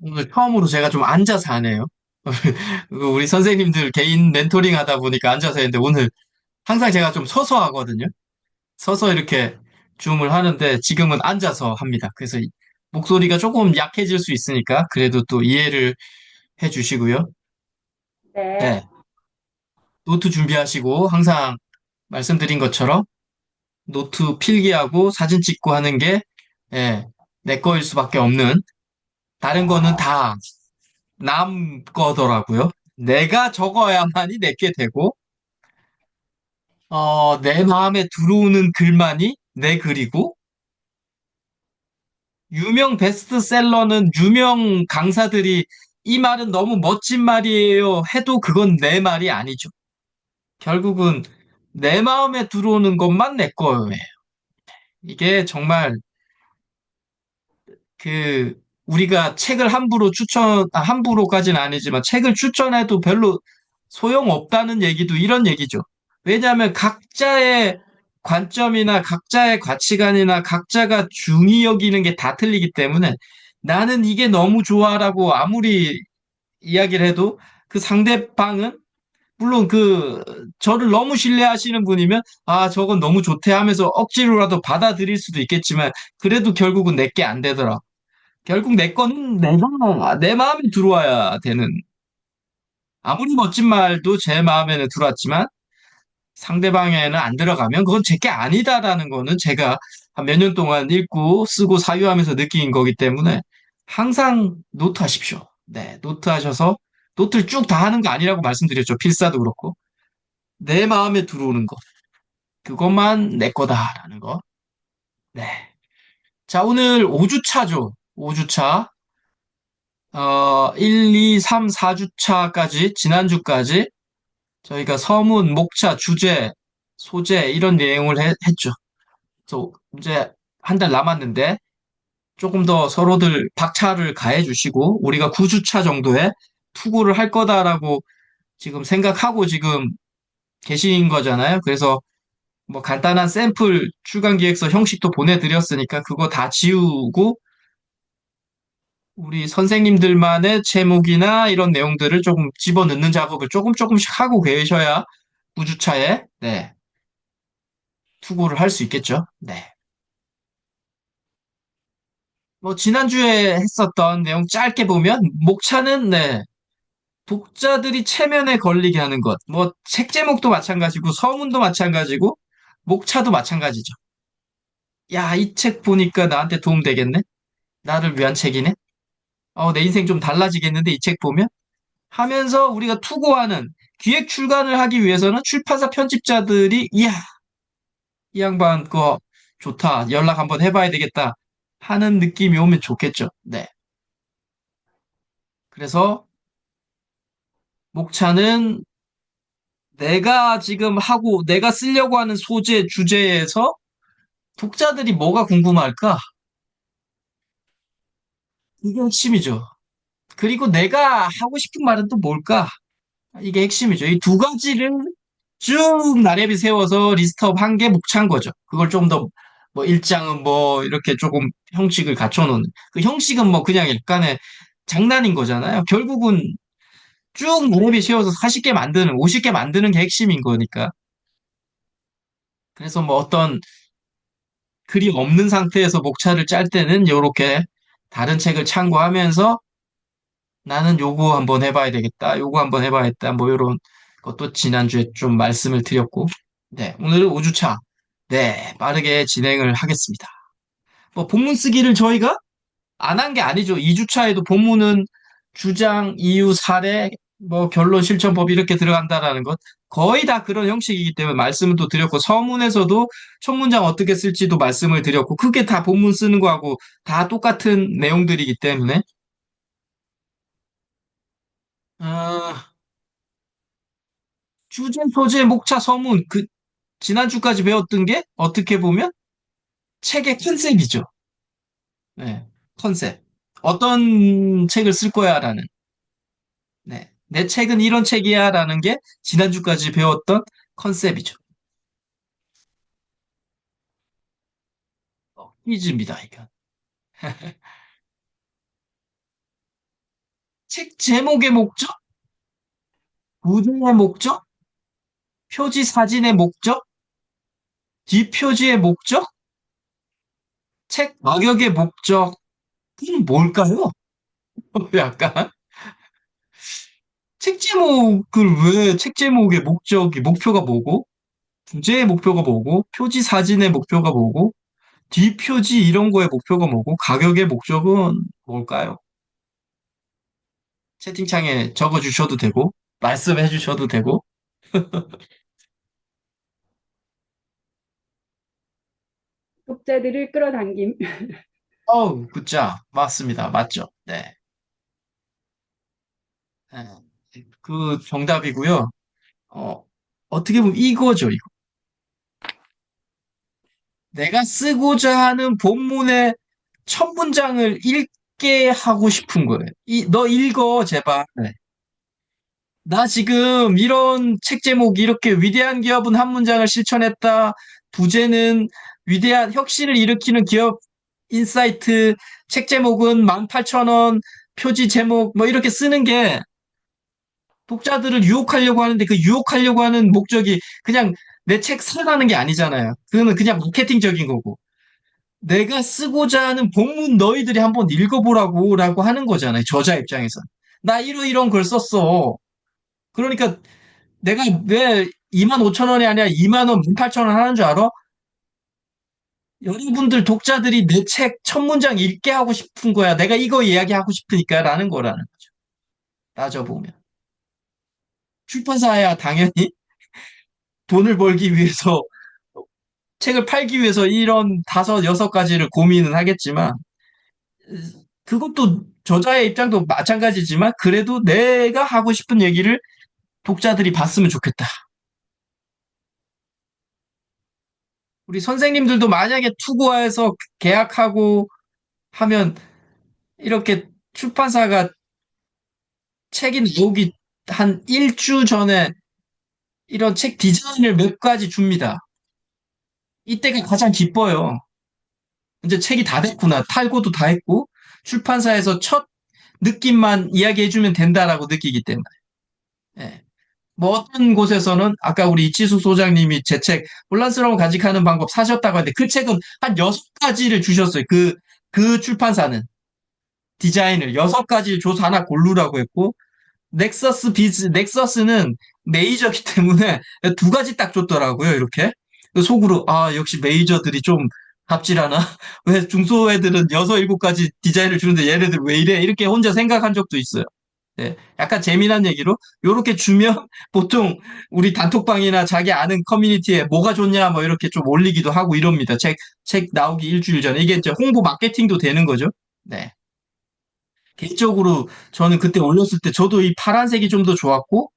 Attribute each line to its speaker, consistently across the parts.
Speaker 1: 오늘 처음으로 제가 좀 앉아서 하네요. 우리 선생님들 개인 멘토링 하다 보니까 앉아서 했는데 오늘 항상 제가 좀 서서 하거든요. 서서 이렇게 줌을 하는데 지금은 앉아서 합니다. 그래서 목소리가 조금 약해질 수 있으니까 그래도 또 이해를 해 주시고요.
Speaker 2: 네.
Speaker 1: 네. 노트 준비하시고 항상 말씀드린 것처럼 노트 필기하고 사진 찍고 하는 게 예, 내 거일 수밖에 없는 다른 거는 다 남 거더라고요. 내가 적어야만이 내게 되고, 내 마음에 들어오는 글만이 내 글이고, 유명 베스트셀러는 유명 강사들이 이 말은 너무 멋진 말이에요 해도 그건 내 말이 아니죠. 결국은 내 마음에 들어오는 것만 내 거예요. 이게 정말 그 우리가 책을 함부로까지는 아니지만 책을 추천해도 별로 소용없다는 얘기도 이런 얘기죠. 왜냐하면 각자의 관점이나 각자의 가치관이나 각자가 중히 여기는 게 다 틀리기 때문에 나는 이게 너무 좋아라고 아무리 이야기를 해도 그 상대방은 물론 저를 너무 신뢰하시는 분이면 아, 저건 너무 좋대 하면서 억지로라도 받아들일 수도 있겠지만 그래도 결국은 내게 안 되더라. 결국 내 거는 내가 내 마음에 들어와야 되는 아무리 멋진 말도 제 마음에는 들어왔지만 상대방에는 안 들어가면 그건 제게 아니다라는 거는 제가 한 몇 년 동안 읽고 쓰고 사유하면서 느낀 거기 때문에 항상 노트 하십시오. 네, 노트 하셔서 노트를 쭉 다 하는 거 아니라고 말씀드렸죠. 필사도 그렇고 내 마음에 들어오는 거 그것만 내 거다라는 거. 네. 자, 오늘 5주차죠. 5주차. 1, 2, 3, 4주차까지, 지난주까지 저희가 서문, 목차, 주제, 소재, 이런 내용을 했죠. 그래서 이제 한 달 남았는데 조금 더 서로들 박차를 가해 주시고, 우리가 9주차 정도에 투구를 할 거다라고 지금 생각하고 지금 계신 거잖아요. 그래서 뭐 간단한 샘플 출간 기획서 형식도 보내드렸으니까 그거 다 지우고 우리 선생님들만의 제목이나 이런 내용들을 조금 집어넣는 작업을 조금 조금씩 하고 계셔야 9주차에 네, 투고를 할 수 있겠죠. 네. 뭐 지난주에 했었던 내용 짧게 보면 목차는 네, 독자들이 체면에 걸리게 하는 것. 뭐 책 제목도 마찬가지고 서문도 마찬가지고 목차도 마찬가지죠. 야, 이 책 보니까 나한테 도움 되겠네. 나를 위한 책이네. 내 인생 좀 달라지겠는데 이 책 보면 하면서 우리가 투고하는 기획 출간을 하기 위해서는 출판사 편집자들이 이야 이 양반 그거 좋다 연락 한번 해봐야 되겠다 하는 느낌이 오면 좋겠죠. 네. 그래서 목차는 내가 지금 하고 내가 쓰려고 하는 소재 주제에서 독자들이 뭐가 궁금할까? 이게 핵심이죠. 그리고 내가 하고 싶은 말은 또 뭘까? 이게 핵심이죠. 이 두 가지를 쭉 나래비 세워서 리스트업 한 게 목차인 거죠. 그걸 좀 더, 뭐, 일장은 뭐, 이렇게 조금 형식을 갖춰놓은. 그 형식은 뭐, 그냥 약간의 장난인 거잖아요. 결국은 쭉 나래비 세워서 40개 만드는, 50개 만드는 게 핵심인 거니까. 그래서 뭐, 어떤 글이 없는 상태에서 목차를 짤 때는 요렇게 다른 책을 참고하면서 나는 요거 한번 해봐야 되겠다. 요거 한번 해봐야겠다. 뭐, 요런 것도 지난주에 좀 말씀을 드렸고. 네, 오늘은 5주차. 네, 빠르게 진행을 하겠습니다. 뭐, 본문 쓰기를 저희가 안 한 게 아니죠. 2주차에도 본문은 주장, 이유, 사례, 뭐, 결론, 실천법 이렇게 들어간다라는 것. 거의 다 그런 형식이기 때문에 말씀을 또 드렸고, 서문에서도 첫 문장 어떻게 쓸지도 말씀을 드렸고, 그게 다 본문 쓰는 거하고 다 똑같은 내용들이기 때문에, 아, 주제, 소재, 목차, 서문, 지난주까지 배웠던 게 어떻게 보면 책의 컨셉이죠. 네, 컨셉. 어떤 책을 쓸 거야라는. 네. 내 책은 이런 책이야라는 게 지난주까지 배웠던 컨셉이죠. 퀴즈입니다, 이건. 책 제목의 목적, 부제의 목적, 표지 사진의 목적, 뒷표지의 목적, 책 가격의 목적은 뭘까요? 약간 책 제목을 왜 책 제목의 목적이 목표가 뭐고, 부제의 목표가 뭐고, 표지 사진의 목표가 뭐고, 뒷표지 이런 거의 목표가 뭐고, 가격의 목적은 뭘까요? 채팅창에 적어 주셔도 되고, 말씀해 주셔도 되고,
Speaker 2: 독자들을 끌어당김.
Speaker 1: 어우, 굿자. 맞습니다. 맞죠? 네. 네. 그 정답이고요. 어, 어떻게 보면 이거죠, 이거. 내가 쓰고자 하는 본문의 첫 문장을 읽게 하고 싶은 거예요. 너 읽어, 제발. 네. 나 지금 이런 책 제목이 이렇게 위대한 기업은 한 문장을 실천했다. 부제는 위대한 혁신을 일으키는 기업 인사이트. 책 제목은 18,000원. 표지 제목 뭐 이렇게 쓰는 게 독자들을 유혹하려고 하는데 그 유혹하려고 하는 목적이 그냥 내 책 사라는 게 아니잖아요. 그거는 그냥 마케팅적인 거고. 내가 쓰고자 하는 본문 너희들이 한번 읽어보라고 하는 거잖아요. 저자 입장에서. 나 이런 걸 썼어. 그러니까 내가 왜 25,000원이 아니라 2만 원, 18,000원 하는 줄 알아? 여러분들 독자들이 내 책 첫 문장 읽게 하고 싶은 거야. 내가 이거 이야기하고 싶으니까 라는 거라는 거죠. 따져보면. 출판사야 당연히 돈을 벌기 위해서 책을 팔기 위해서 이런 다섯, 여섯 가지를 고민은 하겠지만 그것도 저자의 입장도 마찬가지지만 그래도 내가 하고 싶은 얘기를 독자들이 봤으면 좋겠다. 우리 선생님들도 만약에 투고해서 계약하고 하면 이렇게 출판사가 책이 나오기 한 일주 전에 이런 책 디자인을 몇 가지 줍니다. 이때가 가장 기뻐요. 이제 책이 다 됐구나. 탈고도 다 했고 출판사에서 첫 느낌만 이야기해주면 된다라고 느끼기 때문에. 예. 뭐 어떤 곳에서는 아까 우리 이치수 소장님이 제 책 혼란스러운 간직하는 방법 사셨다고 하는데 그 책은 한 여섯 가지를 주셨어요. 그 출판사는 디자인을 여섯 가지를 줘서 하나 고르라고 했고 넥서스는 메이저기 때문에 두 가지 딱 줬더라고요. 이렇게 속으로 아 역시 메이저들이 좀 갑질하나? 왜 중소애들은 여섯 일곱 가지 디자인을 주는데 얘네들 왜 이래? 이렇게 혼자 생각한 적도 있어요. 네, 약간 재미난 얘기로 요렇게 주면 보통 우리 단톡방이나 자기 아는 커뮤니티에 뭐가 좋냐 뭐 이렇게 좀 올리기도 하고 이럽니다. 책 나오기 일주일 전에 이게 이제 홍보 마케팅도 되는 거죠. 네. 개인적으로 저는 그때 올렸을 때 저도 이 파란색이 좀 더 좋았고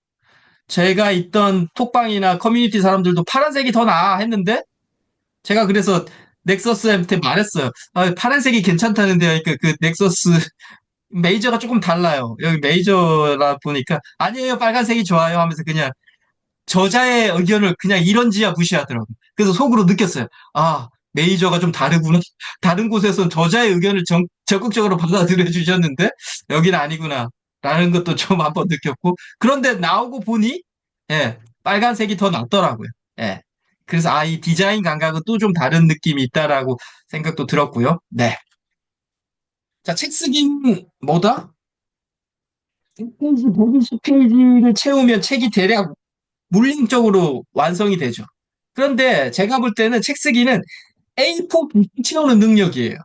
Speaker 1: 제가 있던 톡방이나 커뮤니티 사람들도 파란색이 더 나아 했는데 제가 그래서 넥서스한테 말했어요. 아, 파란색이 괜찮다는데 그러니까 그 넥서스 메이저가 조금 달라요. 여기 메이저라 보니까 아니에요 빨간색이 좋아요 하면서 그냥 저자의 의견을 그냥 이런지야 무시하더라고요. 그래서 속으로 느꼈어요. 아, 메이저가 좀 다르구나. 다른 곳에선 저자의 의견을 적극적으로 받아들여 주셨는데 여기는 아니구나. 라는 것도 좀 한번 느꼈고. 그런데 나오고 보니, 예, 빨간색이 더 낫더라고요. 예. 그래서 아, 이 디자인 감각은 또 좀 다른 느낌이 있다라고 생각도 들었고요. 네. 자, 책 쓰기는 뭐다? 100페이지, 120페이지를 채우면 책이 대략 물리적으로 완성이 되죠. 그런데 제가 볼 때는 책 쓰기는 A4 채우는 능력이에요.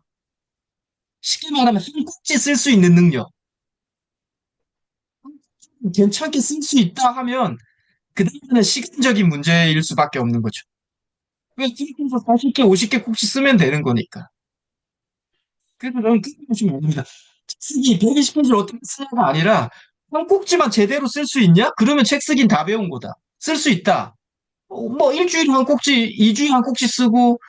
Speaker 1: 쉽게 말하면 한 꼭지 쓸 수 있는 능력. 괜찮게 쓸 수 있다 하면 그 다음에는 시간적인 문제일 수밖에 없는 거죠. 왜 책에서 40개, 50개 꼭지 쓰면 되는 거니까. 그래서 저는 그렇게 보시면 안 됩니다. 책 쓰기 120페이지를 어떻게 쓰냐가 아니라 한 꼭지만 제대로 쓸 수 있냐? 그러면 책 쓰긴 다 배운 거다. 쓸 수 있다. 뭐 일주일에 한 꼭지, 2주에 한 꼭지 쓰고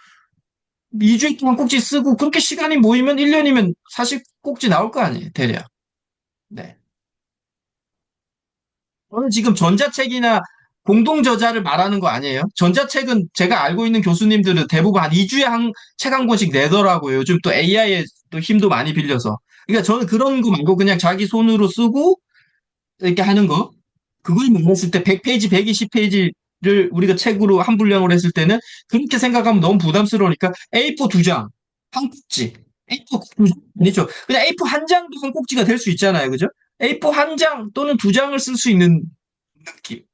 Speaker 1: 2주일 동안 꼭지 쓰고 그렇게 시간이 모이면 1년이면 사실 꼭지 나올 거 아니에요, 대략. 네. 저는 지금 전자책이나 공동저자를 말하는 거 아니에요. 전자책은 제가 알고 있는 교수님들은 대부분 한 2주에 책 한 권씩 내더라고요. 요즘 또 AI의 또 힘도 많이 빌려서. 그러니까 저는 그런 거 말고 그냥 자기 손으로 쓰고 이렇게 하는 거, 그걸 말했을 때 100페이지, 120페이지를 우리가 책으로 한 분량으로 했을 때는 그렇게 생각하면 너무 부담스러우니까 A4 두 장, 한 꼭지. A4 두 장? 아니죠. 그냥 A4 한 장도 한 꼭지가 될 수 있잖아요. 그죠? A4 한 장 또는 두 장을 쓸 수 있는 느낌.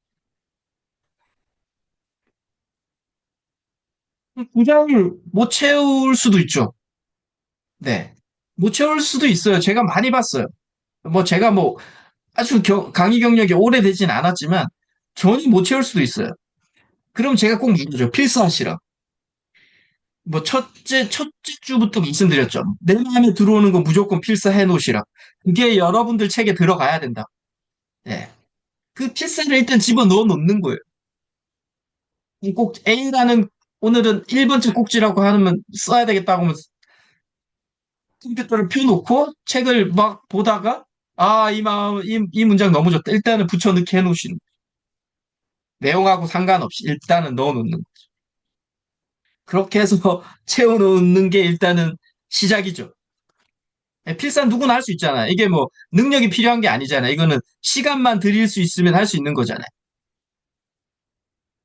Speaker 1: 두 장을 못 채울 수도 있죠. 네. 못 채울 수도 있어요. 제가 많이 봤어요. 뭐 제가 뭐 아주 강의 경력이 오래되진 않았지만 전혀 못 채울 수도 있어요. 그럼 제가 꼭 말하죠. 필사하시라. 뭐 첫째 주부터 말씀드렸죠. 내 마음에 들어오는 거 무조건 필사해 놓으시라. 그게 여러분들 책에 들어가야 된다. 예. 그 필사를 일단 집어 넣어 놓는 거예요. 꼭 A라는 오늘은 1번째 꼭지라고 하면 써야 되겠다고 하면 컴퓨터를 펴놓고 책을 막 보다가 아, 이 문장 너무 좋다. 일단은 붙여넣기 해 놓으시는. 내용하고 상관없이 일단은 넣어 놓는 거. 그렇게 해서 채워 놓는 게 일단은 시작이죠. 예, 필사 누구나 할 수 있잖아요. 이게 뭐 능력이 필요한 게 아니잖아요. 이거는 시간만 들일 수 있으면 할 수 있는 거잖아요.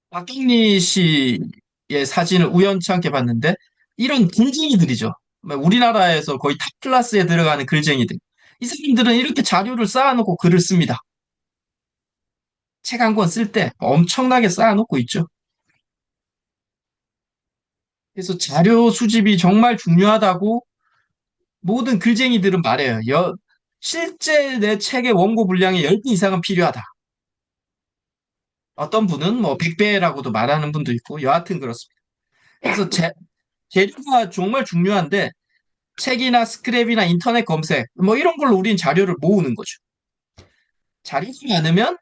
Speaker 1: 박경리 씨의 사진을 우연치 않게 봤는데 이런 글쟁이들이죠. 뭐 우리나라에서 거의 탑 클래스에 들어가는 글쟁이들. 이 사람들은 이렇게 자료를 쌓아놓고 글을 씁니다. 책 한 권 쓸 때 엄청나게 쌓아놓고 있죠. 그래서 자료 수집이 정말 중요하다고 모든 글쟁이들은 말해요. 실제 내 책의 원고 분량의 10배 이상은 필요하다. 어떤 분은 뭐 100배라고도 말하는 분도 있고 여하튼 그렇습니다. 그래서 재료가 정말 중요한데 책이나 스크랩이나 인터넷 검색 뭐 이런 걸로 우린 자료를 모으는 거죠. 자료가 많으면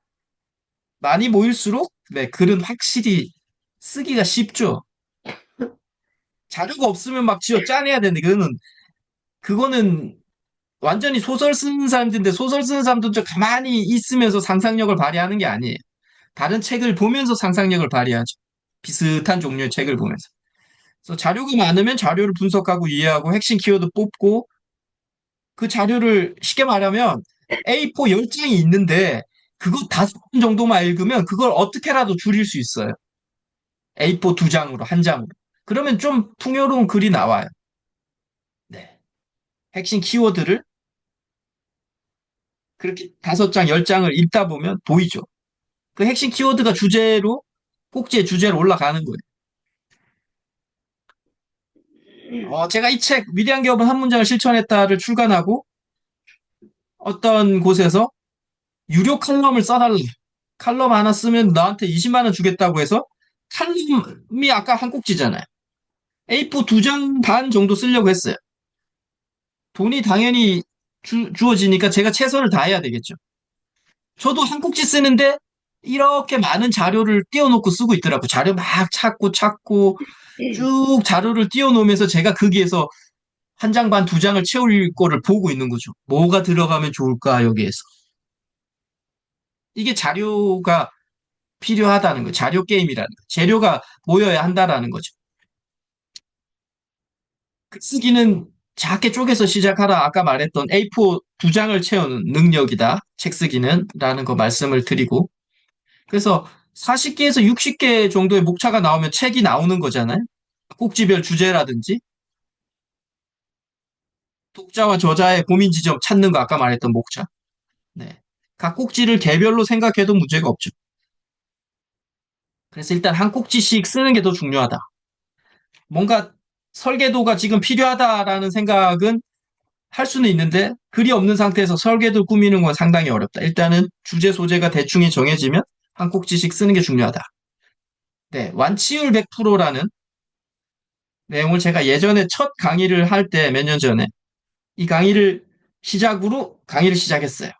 Speaker 1: 많이 모일수록 네, 글은 확실히 쓰기가 쉽죠. 자료가 없으면 막 쥐어 짜내야 되는데 그거는 완전히 소설 쓰는 사람들인데 소설 쓰는 사람도 좀 가만히 있으면서 상상력을 발휘하는 게 아니에요. 다른 책을 보면서 상상력을 발휘하죠. 비슷한 종류의 책을 보면서. 그래서 자료가 많으면 자료를 분석하고 이해하고 핵심 키워드 뽑고 그 자료를 쉽게 말하면 A4 10장이 있는데 그거 5번 정도만 읽으면 그걸 어떻게라도 줄일 수 있어요. A4 두 장으로, 한 장으로. 그러면 좀 풍요로운 글이 나와요. 네. 핵심 키워드를 그렇게 5장, 10장을 읽다 보면 보이죠. 그 핵심 키워드가 주제로, 꼭지의 주제로 올라가는 거예요. 제가 이 책, 위대한 기업은 한 문장을 실천했다를 출간하고 어떤 곳에서 유료 칼럼을 써달라. 칼럼 하나 쓰면 나한테 20만 원 주겠다고 해서 칼럼이 아까 한 꼭지잖아요. A4 두 장 반 정도 쓰려고 했어요. 돈이 당연히 주어지니까 제가 최선을 다해야 되겠죠. 저도 한 꼭지 쓰는데 이렇게 많은 자료를 띄워놓고 쓰고 있더라고. 자료 막 찾고 쭉 자료를 띄워놓으면서 제가 거기에서 한 장 반, 두 장을 채울 거를 보고 있는 거죠. 뭐가 들어가면 좋을까, 여기에서. 이게 자료가 필요하다는 거, 자료 게임이라는 거, 재료가 모여야 한다라는 거죠. 글 쓰기는 작게 쪼개서 시작하라. 아까 말했던 A4 두 장을 채우는 능력이다. 책 쓰기는. 라는 거 말씀을 드리고. 그래서 40개에서 60개 정도의 목차가 나오면 책이 나오는 거잖아요. 꼭지별 주제라든지, 독자와 저자의 고민 지점 찾는 거 아까 말했던 목차. 네. 각 꼭지를 개별로 생각해도 문제가 없죠. 그래서 일단 한 꼭지씩 쓰는 게 더 중요하다. 뭔가 설계도가 지금 필요하다라는 생각은 할 수는 있는데 글이 없는 상태에서 설계도 꾸미는 건 상당히 어렵다. 일단은 주제 소재가 대충이 정해지면 한 꼭지씩 쓰는 게 중요하다. 네, 완치율 100%라는 내용을 제가 예전에 첫 강의를 할 때 몇 년 전에 이 강의를 시작으로 강의를 시작했어요.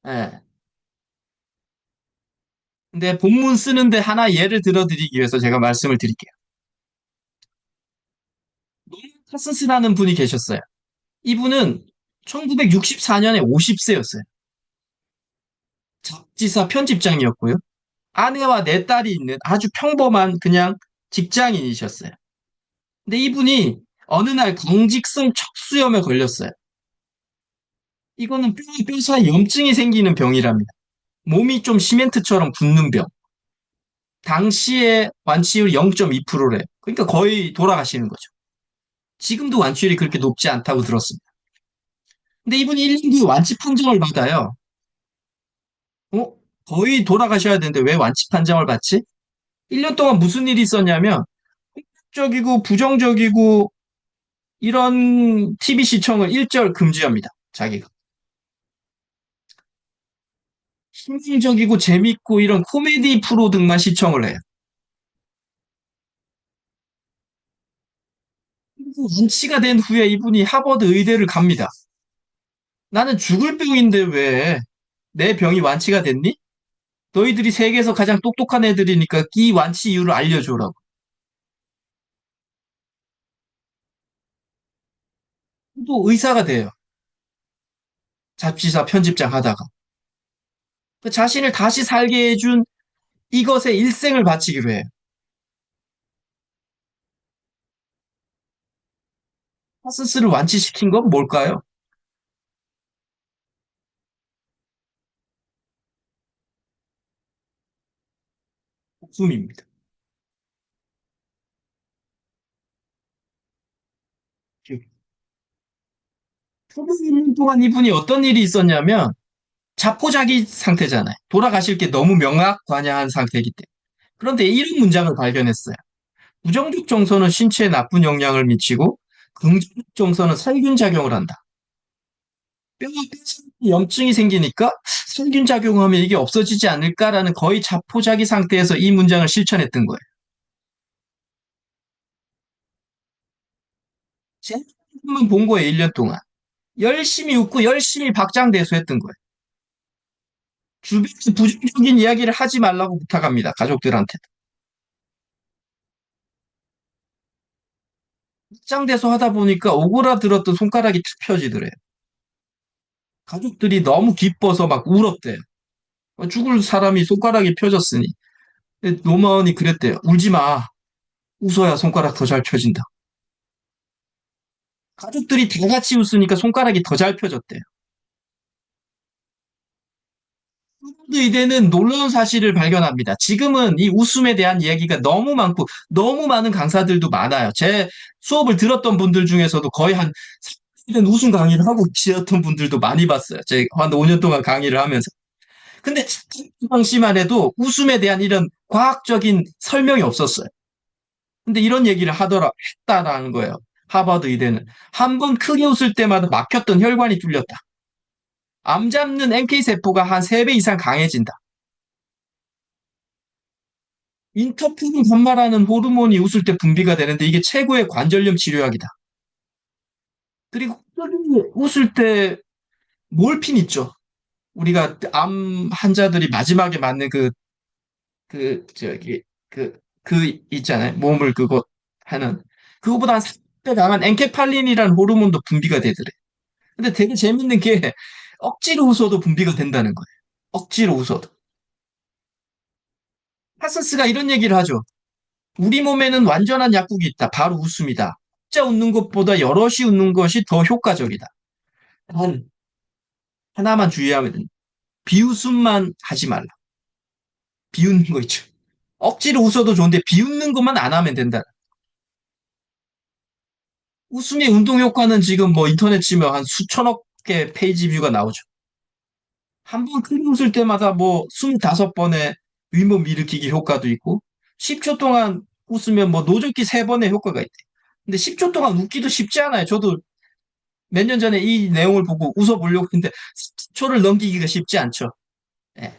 Speaker 1: 네. 근데 본문 쓰는데 하나 예를 들어드리기 위해서 제가 말씀을 드릴게요. 노만 카슨스라는 분이 계셨어요. 이분은 1964년에 50세였어요. 잡지사 편집장이었고요. 아내와 네 딸이 있는 아주 평범한 그냥 직장인이셨어요. 근데 이분이 어느 날 강직성 척수염에 걸렸어요. 이거는 뼈 사이 염증이 생기는 병이랍니다. 몸이 좀 시멘트처럼 굳는 병. 당시에 완치율 0.2%래. 그러니까 거의 돌아가시는 거죠. 지금도 완치율이 그렇게 높지 않다고 들었습니다. 근데 이분이 1년 뒤에 완치 판정을 받아요. 어? 거의 돌아가셔야 되는데 왜 완치 판정을 받지? 1년 동안 무슨 일이 있었냐면, 적이고 부정적이고 이런 TV 시청을 일절 금지합니다. 자기가. 희망적이고 재밌고 이런 코미디 프로 등만 시청을 해요. 그리고 완치가 된 후에 이분이 하버드 의대를 갑니다. 나는 죽을 병인데 왜 내 병이 완치가 됐니? 너희들이 세계에서 가장 똑똑한 애들이니까 이 완치 이유를 알려줘라고. 또 의사가 돼요. 잡지사 편집장 하다가. 그 자신을 다시 살게 해준 이것에 일생을 바치기로 해요. 파스스를 완치시킨 건 뭘까요? 목숨입니다. 초보 1년 동안 이분이 어떤 일이 있었냐면 자포자기 상태잖아요. 돌아가실 게 너무 명확관야한 상태이기 때문에. 그런데 이런 문장을 발견했어요. 부정적 정서는 신체에 나쁜 영향을 미치고 긍정적 정서는 살균 작용을 한다. 뼈가 염증이 생기니까 살균 작용하면 이게 없어지지 않을까라는 거의 자포자기 상태에서 이 문장을 실천했던 거예요. 제만 본 거예요, 1년 동안. 열심히 웃고 열심히 박장대소했던 거예요. 주변에서 부정적인 이야기를 하지 말라고 부탁합니다, 가족들한테. 박장대소 하다 보니까 오그라들었던 손가락이 툭 펴지더래요. 가족들이 너무 기뻐서 막 울었대요. 죽을 사람이 손가락이 펴졌으니. 노무원이 그랬대요. 울지 마. 웃어야 손가락 더 잘 펴진다. 가족들이 다 같이 웃으니까 손가락이 더 잘 펴졌대요. 하버드 의대는 놀라운 사실을 발견합니다. 지금은 이 웃음에 대한 이야기가 너무 많고 너무 많은 강사들도 많아요. 제 수업을 들었던 분들 중에서도 거의 한 30년 웃음 강의를 하고 계셨던 분들도 많이 봤어요. 제가 한 5년 동안 강의를 하면서. 근데 그 당시만 해도 웃음에 대한 이런 과학적인 설명이 없었어요. 근데 이런 얘기를 했다라는 거예요. 하버드 의대는. 한 번 크게 웃을 때마다 막혔던 혈관이 뚫렸다. 암 잡는 NK세포가 한 3배 이상 강해진다. 인터페론 감마라는 호르몬이 웃을 때 분비가 되는데 이게 최고의 관절염 치료약이다. 그리고 웃을 때 몰핀 있죠. 우리가 암 환자들이 마지막에 맞는 저기, 있잖아요. 몸을 그거 하는. 그거보다 한 3배 강한 엔케팔린이라는 호르몬도 분비가 되더래. 근데 되게 재밌는 게 억지로 웃어도 분비가 된다는 거예요. 억지로 웃어도. 파서스가 이런 얘기를 하죠. 우리 몸에는 완전한 약국이 있다. 바로 웃음이다. 혼자 웃는 것보다 여럿이 웃는 것이 더 효과적이다. 단, 하나만 주의하면 된다. 비웃음만 하지 말라. 비웃는 거 있죠. 억지로 웃어도 좋은데 비웃는 것만 안 하면 된다. 웃음의 운동 효과는 지금 뭐 인터넷 치면 한 수천억 개 페이지 뷰가 나오죠. 한 번 크게 웃을 때마다 뭐 25번의 윗몸 일으키기 효과도 있고 10초 동안 웃으면 뭐 노젓기 3번의 효과가 있대. 근데 10초 동안 웃기도 쉽지 않아요. 저도 몇 년 전에 이 내용을 보고 웃어보려고 했는데 10초를 넘기기가 쉽지 않죠. 예.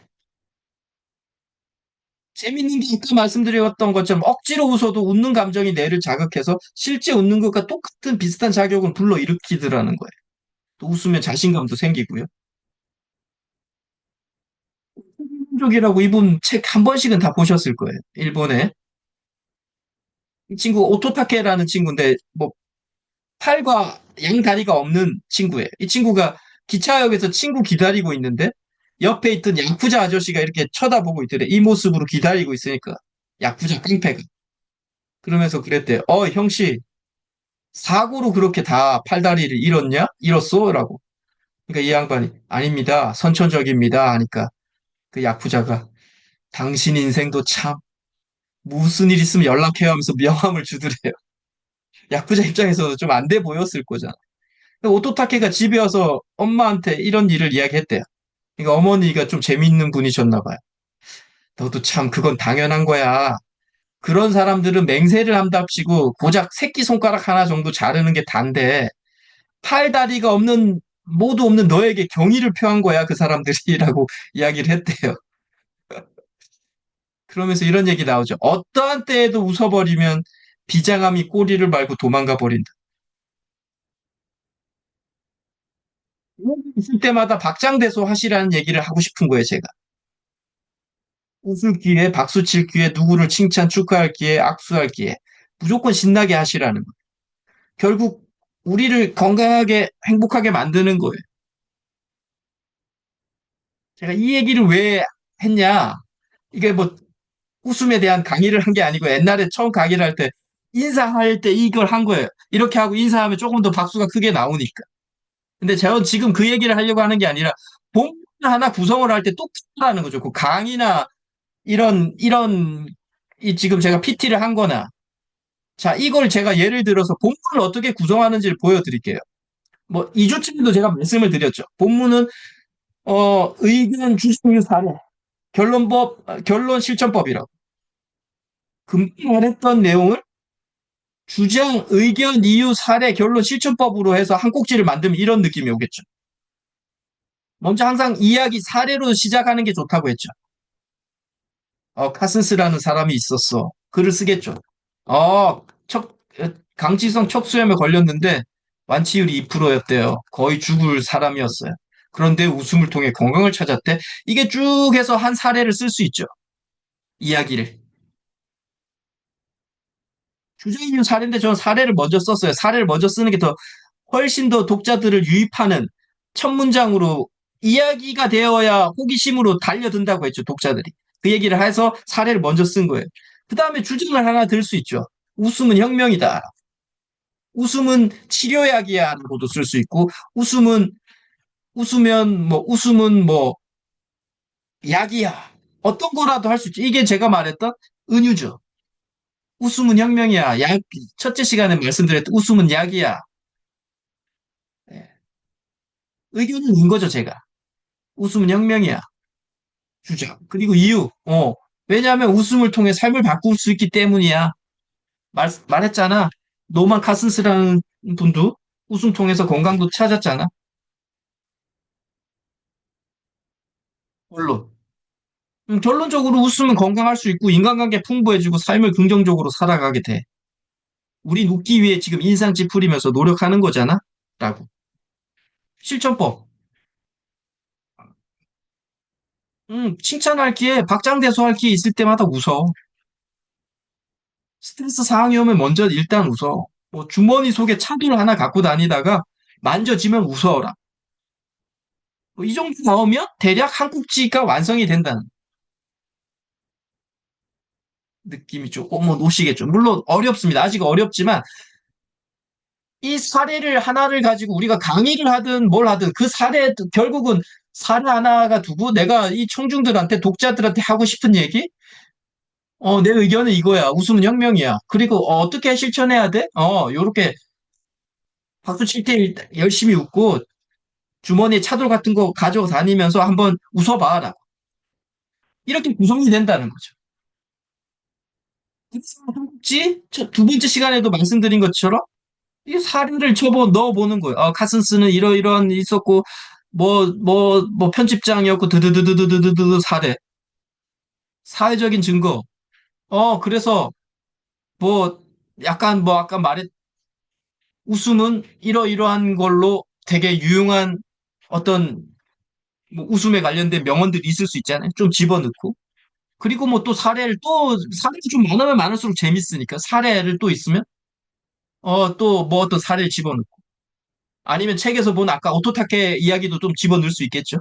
Speaker 1: 재밌는 게 아까 말씀드렸던 것처럼 억지로 웃어도 웃는 감정이 뇌를 자극해서 실제 웃는 것과 똑같은 비슷한 작용을 불러일으키더라는 거예요. 또 웃으면 자신감도 생기고요. 민족이라고 이분 책 한 번씩은 다 보셨을 거예요. 일본에. 이 친구 오토타케라는 친구인데 뭐 팔과 양다리가 없는 친구예요. 이 친구가 기차역에서 친구 기다리고 있는데 옆에 있던 야쿠자 아저씨가 이렇게 쳐다보고 있더래. 이 모습으로 기다리고 있으니까 야쿠자 깡패가. 그러면서 그랬대요. 형씨 사고로 그렇게 다 팔다리를 잃었냐? 잃었어? 라고. 그러니까 이 양반이 아닙니다. 선천적입니다. 하니까 그 야쿠자가 당신 인생도 참 무슨 일 있으면 연락해요 하면서 명함을 주더래요. 야쿠자 입장에서는 좀 안 돼 보였을 거잖아. 오토타케가 집에 와서 엄마한테 이런 일을 이야기했대요. 그러니까 어머니가 좀 재밌는 분이셨나 봐요. 너도 참 그건 당연한 거야. 그런 사람들은 맹세를 한답시고 고작 새끼손가락 하나 정도 자르는 게 단데 팔 다리가 없는 모두 없는 너에게 경의를 표한 거야 그 사람들이라고 이야기를 했대요. 그러면서 이런 얘기 나오죠. 어떠한 때에도 웃어버리면 비장함이 꼬리를 말고 도망가 버린다. 있을 때마다 박장대소 하시라는 얘기를 하고 싶은 거예요, 제가. 웃을 기회, 박수 칠 기회, 누구를 칭찬, 축하할 기회, 악수할 기회. 무조건 신나게 하시라는 거. 결국 우리를 건강하게 행복하게 만드는 거예요. 제가 이 얘기를 왜 했냐? 이게 뭐 웃음에 대한 강의를 한 게 아니고 옛날에 처음 강의를 할 때 인사할 때 이걸 한 거예요. 이렇게 하고 인사하면 조금 더 박수가 크게 나오니까. 근데 제가 지금 그 얘기를 하려고 하는 게 아니라 본문 하나 구성을 할 때 똑같다는 거죠. 그 강의나 이런 이 지금 제가 PT를 한 거나 자, 이걸 제가 예를 들어서 본문을 어떻게 구성하는지를 보여드릴게요. 뭐 2주쯤에도 제가 말씀을 드렸죠. 본문은 의견 주장유 사례 결론 실천법이라고 금방 말했던 내용을 주장, 의견, 이유, 사례, 결론, 실천법으로 해서 한 꼭지를 만들면 이런 느낌이 오겠죠. 먼저 항상 이야기, 사례로 시작하는 게 좋다고 했죠. 카슨스라는 사람이 있었어. 글을 쓰겠죠. 강치성 척수염에 걸렸는데 완치율이 2%였대요. 거의 죽을 사람이었어요. 그런데 웃음을 통해 건강을 찾았대. 이게 쭉 해서 한 사례를 쓸 수 있죠. 이야기를. 주제인 사례인데 저는 사례를 먼저 썼어요. 사례를 먼저 쓰는 게 더 훨씬 더 독자들을 유입하는 첫 문장으로 이야기가 되어야 호기심으로 달려든다고 했죠, 독자들이. 그 얘기를 해서 사례를 먼저 쓴 거예요. 그 다음에 주장을 하나 들 수 있죠. 웃음은 혁명이다. 웃음은 치료약이야라고도 쓸 수 있고, 웃으면 뭐 약이야. 어떤 거라도 할 수 있죠. 이게 제가 말했던 은유죠. 웃음은 혁명이야. 첫째 시간에 말씀드렸던 웃음은 약이야. 예. 의견은 인 거죠, 제가. 웃음은 혁명이야. 주장. 그리고 이유. 왜냐하면 웃음을 통해 삶을 바꿀 수 있기 때문이야. 말했잖아. 노만 카슨스라는 분도 웃음 통해서 건강도 찾았잖아. 결론. 결론적으로 웃으면 건강할 수 있고 인간관계 풍부해지고 삶을 긍정적으로 살아가게 돼. 우린 웃기 위해 지금 인상 찌푸리면서 노력하는 거잖아? 라고. 실천법. 칭찬할 기회, 박장대소할 기회 있을 때마다 웃어. 스트레스 상황이 오면 먼저 일단 웃어. 뭐 주머니 속에 차비를 하나 갖고 다니다가 만져지면 웃어라. 뭐이 정도 나오면 대략 한 꼭지가 완성이 된다는 느낌이 조금 뭐 오시겠죠. 물론 어렵습니다. 아직 어렵지만 이 사례를 하나를 가지고 우리가 강의를 하든 뭘 하든 그 사례 결국은 사례 하나가 두고 내가 이 청중들한테 독자들한테 하고 싶은 얘기 내 의견은 이거야. 웃음은 혁명이야. 그리고 어떻게 실천해야 돼? 요렇게 박수 칠 때 열심히 웃고 주머니에 차돌 같은 거 가지고 다니면서 한번 웃어봐라. 이렇게 구성이 된다는 거죠. 한국지 두 번째 시간에도 말씀드린 것처럼 이 사례를 넣어보는 거예요. 카슨스는 이러이러한 있었고 뭐 편집장이었고 드드드드드드드 사례 사회적인 증거. 그래서 뭐 약간 뭐 아까 말했 웃음은 이러이러한 걸로 되게 유용한 어떤 뭐 웃음에 관련된 명언들이 있을 수 있잖아요. 좀 집어넣고. 그리고 뭐 또 사례를 좀 많으면 많을수록 재밌으니까 사례를 또 있으면, 또 뭐 어떤 사례를 집어넣고. 아니면 책에서 본 아까 오토타케 이야기도 좀 집어넣을 수 있겠죠.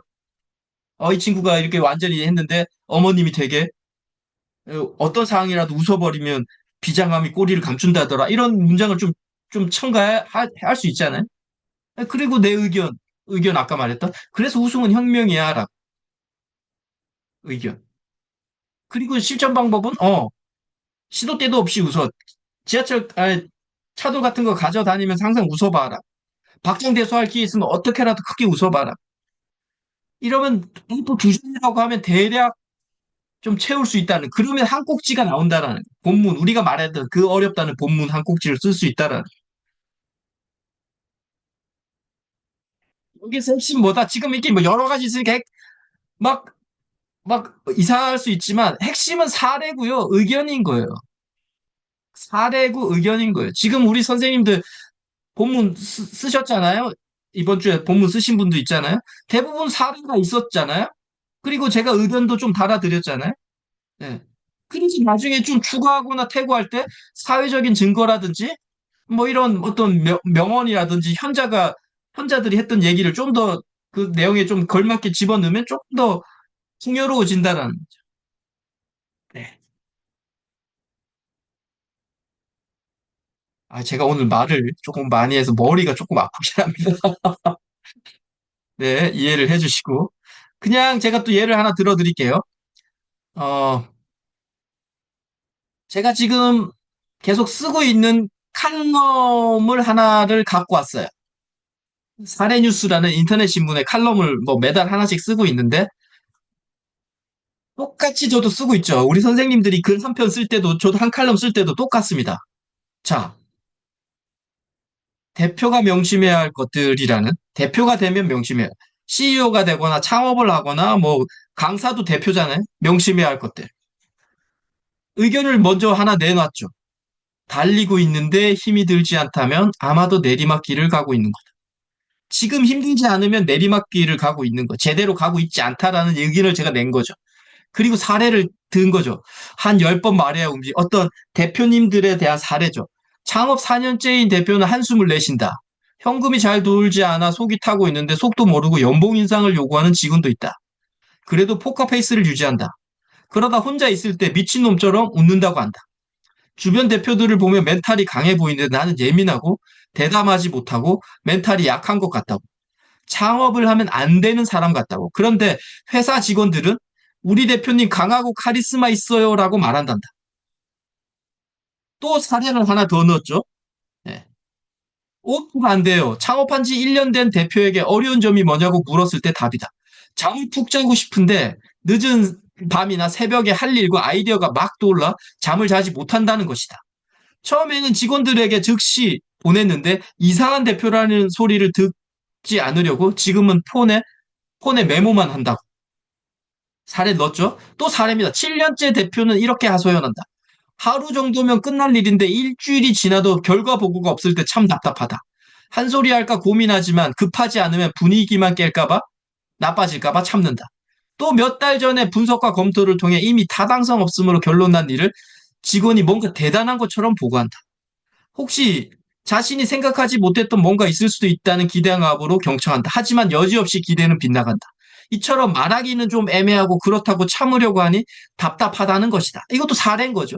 Speaker 1: 이 친구가 이렇게 완전히 했는데 어머님이 되게 어떤 상황이라도 웃어버리면 비장함이 꼬리를 감춘다더라. 이런 문장을 좀 첨가할 수 있잖아요. 그리고 내 의견. 의견 아까 말했던. 그래서 우승은 혁명이야, 라고. 의견. 그리고 실천 방법은, 시도 때도 없이 웃어. 차도 같은 거 가져다니면서 항상 웃어봐라. 박장대소할 기회 있으면 어떻게라도 크게 웃어봐라. 이러면 또 두준이라고 하면 대략 좀 채울 수 있다는, 그러면 한 꼭지가 나온다라는, 본문, 우리가 말했던 그 어렵다는 본문 한 꼭지를 쓸 수 있다라는. 여기서 핵심 뭐다? 지금 이렇게 뭐 여러 가지 있으니까 막, 막 이상할 수 있지만 핵심은 사례고요. 의견인 거예요. 사례고 의견인 거예요. 지금 우리 선생님들 본문 쓰셨잖아요. 이번 주에 본문 쓰신 분도 있잖아요. 대부분 사례가 있었잖아요. 그리고 제가 의견도 좀 달아드렸잖아요. 네. 그래서 나중에 좀 추가하거나 퇴고할 때 사회적인 증거라든지 뭐 이런 어떤 명언이라든지 현자들이 했던 얘기를 좀 더 그 내용에 좀 걸맞게 집어넣으면 조금 더 풍요로워진다는. 네. 제가 오늘 말을 조금 많이 해서 머리가 조금 아프긴 합니다. 네, 이해를 해주시고. 그냥 제가 또 예를 하나 들어드릴게요. 어, 제가 지금 계속 쓰고 있는 칼럼을 하나를 갖고 왔어요. 사례뉴스라는 인터넷 신문의 칼럼을 뭐 매달 하나씩 쓰고 있는데, 똑같이 저도 쓰고 있죠. 우리 선생님들이 글 한 편 쓸 때도, 저도 한 칼럼 쓸 때도 똑같습니다. 자, 대표가 명심해야 할 것들이라는, 대표가 되면 명심해야, CEO가 되거나 창업을 하거나 뭐 강사도 대표잖아요. 명심해야 할 것들. 의견을 먼저 하나 내놨죠. 달리고 있는데 힘이 들지 않다면 아마도 내리막길을 가고 있는 거다. 지금 힘들지 않으면 내리막길을 가고 있는 거, 제대로 가고 있지 않다라는 의견을 제가 낸 거죠. 그리고 사례를 든 거죠. 한 10번 말해야 어떤 대표님들에 대한 사례죠. 창업 4년째인 대표는 한숨을 내쉰다. 현금이 잘 돌지 않아 속이 타고 있는데 속도 모르고 연봉 인상을 요구하는 직원도 있다. 그래도 포커페이스를 유지한다. 그러다 혼자 있을 때 미친놈처럼 웃는다고 한다. 주변 대표들을 보면 멘탈이 강해 보이는데 나는 예민하고 대담하지 못하고 멘탈이 약한 것 같다고. 창업을 하면 안 되는 사람 같다고. 그런데 회사 직원들은 우리 대표님 강하고 카리스마 있어요라고 말한단다. 또 사례를 하나 더 넣었죠. 네. 오프가 안 돼요. 창업한 지 1년 된 대표에게 어려운 점이 뭐냐고 물었을 때 답이다. 잠을 푹 자고 싶은데 늦은 밤이나 새벽에 할 일과 아이디어가 막 떠올라 잠을 자지 못한다는 것이다. 처음에는 직원들에게 즉시 보냈는데 이상한 대표라는 소리를 듣지 않으려고 지금은 폰에 메모만 한다고. 사례 넣었죠? 또 사례입니다. 7년째 대표는 이렇게 하소연한다. 하루 정도면 끝날 일인데 일주일이 지나도 결과 보고가 없을 때 참 답답하다. 한 소리 할까 고민하지만 급하지 않으면 분위기만 깰까봐 나빠질까봐 참는다. 또 몇 달 전에 분석과 검토를 통해 이미 타당성 없음으로 결론난 일을 직원이 뭔가 대단한 것처럼 보고한다. 혹시 자신이 생각하지 못했던 뭔가 있을 수도 있다는 기대감으로 경청한다. 하지만 여지없이 기대는 빗나간다. 이처럼 말하기는 좀 애매하고 그렇다고 참으려고 하니 답답하다는 것이다. 이것도 사례인 거죠.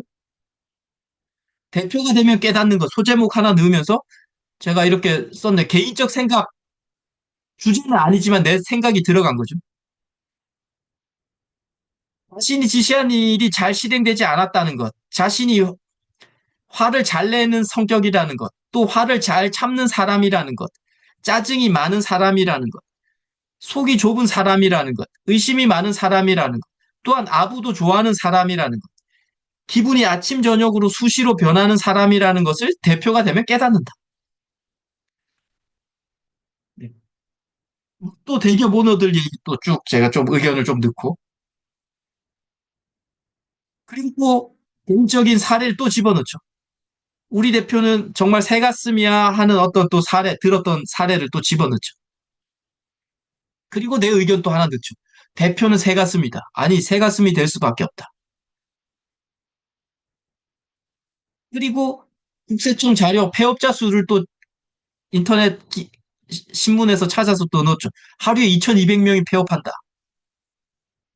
Speaker 1: 대표가 되면 깨닫는 것, 소제목 하나 넣으면서 제가 이렇게 썼네. 개인적 생각, 주제는 아니지만 내 생각이 들어간 거죠. 자신이 지시한 일이 잘 실행되지 않았다는 것, 자신이 화를 잘 내는 성격이라는 것, 또 화를 잘 참는 사람이라는 것, 짜증이 많은 사람이라는 것, 속이 좁은 사람이라는 것, 의심이 많은 사람이라는 것, 또한 아부도 좋아하는 사람이라는 것, 기분이 아침, 저녁으로 수시로 변하는 사람이라는 것을 대표가 되면 깨닫는다. 네. 또 대기업 오너들 얘기 또 쭉 제가 좀 의견을 좀 넣고, 그리고 또 개인적인 사례를 또 집어넣죠. 우리 대표는 정말 새가슴이야 하는 어떤 또 들었던 사례를 또 집어넣죠. 그리고 내 의견 또 하나 넣죠. 대표는 새가슴이다. 아니, 새가슴이 될 수밖에 없다. 그리고 국세청 자료 폐업자 수를 또 인터넷 신문에서 찾아서 또 넣었죠. 하루에 2,200명이 폐업한다.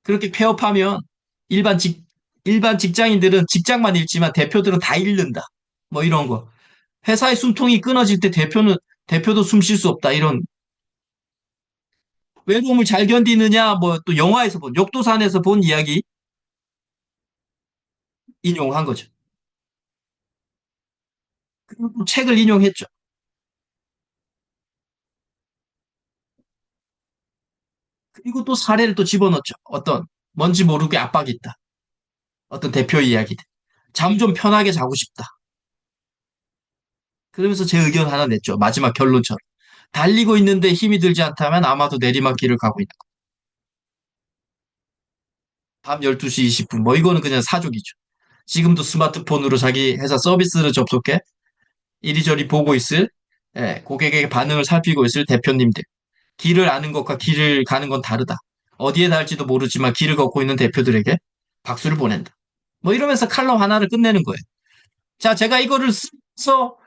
Speaker 1: 그렇게 폐업하면 일반 직, 일반 직장인들은 직장만 잃지만 대표들은 다 잃는다. 뭐 이런 거. 회사의 숨통이 끊어질 때 대표도 숨 쉴 수 없다. 이런 외로움을 잘 견디느냐, 뭐 또 영화에서 본, 욕도산에서 본 이야기 인용한 거죠. 그리고 또 책을 인용했죠. 그리고 또 사례를 또 집어넣죠. 어떤, 뭔지 모르게 압박이 있다. 어떤 대표 이야기들. 잠 좀 편하게 자고 싶다. 그러면서 제 의견 하나 냈죠. 마지막 결론처럼. 달리고 있는데 힘이 들지 않다면 아마도 내리막길을 가고 있다. 밤 12시 20분. 뭐 이거는 그냥 사족이죠. 지금도 스마트폰으로 자기 회사 서비스를 접속해 이리저리 보고 있을 고객의 반응을 살피고 있을 대표님들. 길을 아는 것과 길을 가는 건 다르다. 어디에 닿을지도 모르지만 길을 걷고 있는 대표들에게 박수를 보낸다. 뭐 이러면서 칼럼 하나를 끝내는 거예요. 자, 제가 이거를 써서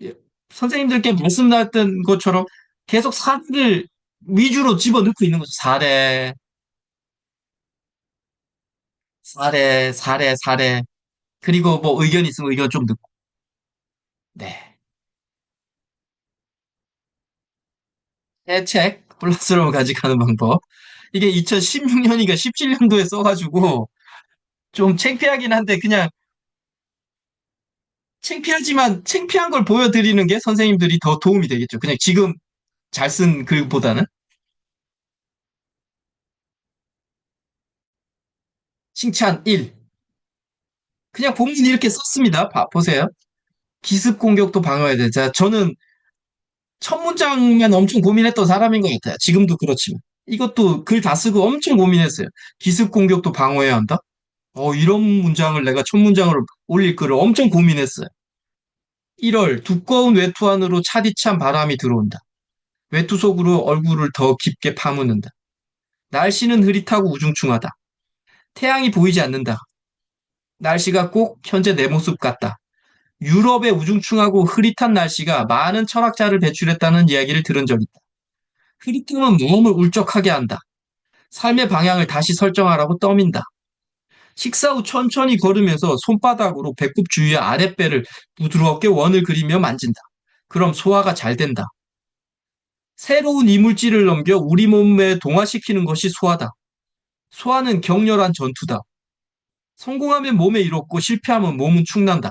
Speaker 1: 예, 선생님들께 말씀드렸던 것처럼 계속 사례를 위주로 집어넣고 있는 거죠. 사례, 사례, 사례, 사례. 그리고 뭐 의견 있으면 의견 좀 듣고. 네. 새 책, 플러스로 가져가는 방법. 이게 2016년인가 17년도에 써가지고 좀 창피하긴 한데 그냥 창피하지만 창피한 걸 보여드리는 게 선생님들이 더 도움이 되겠죠. 그냥 지금 잘 쓴 글보다는 칭찬 1. 그냥 본문이 이렇게 썼습니다. 보세요. 기습 공격도 방어해야 되자. 저는 첫 문장만 엄청 고민했던 사람인 것 같아요. 지금도 그렇지만. 이것도 글 다 쓰고 엄청 고민했어요. 기습 공격도 방어해야 한다? 이런 문장을 내가 첫 문장으로 올릴 글을 엄청 고민했어요. 1월 두꺼운 외투 안으로 차디찬 바람이 들어온다. 외투 속으로 얼굴을 더 깊게 파묻는다. 날씨는 흐릿하고 우중충하다. 태양이 보이지 않는다. 날씨가 꼭 현재 내 모습 같다. 유럽의 우중충하고 흐릿한 날씨가 많은 철학자를 배출했다는 이야기를 들은 적 있다. 흐릿함은 마음을 울적하게 한다. 삶의 방향을 다시 설정하라고 떠민다. 식사 후 천천히 걸으면서 손바닥으로 배꼽 주위의 아랫배를 부드럽게 원을 그리며 만진다. 그럼 소화가 잘 된다. 새로운 이물질을 넘겨 우리 몸에 동화시키는 것이 소화다. 소화는 격렬한 전투다. 성공하면 몸에 이롭고 실패하면 몸은 축난다.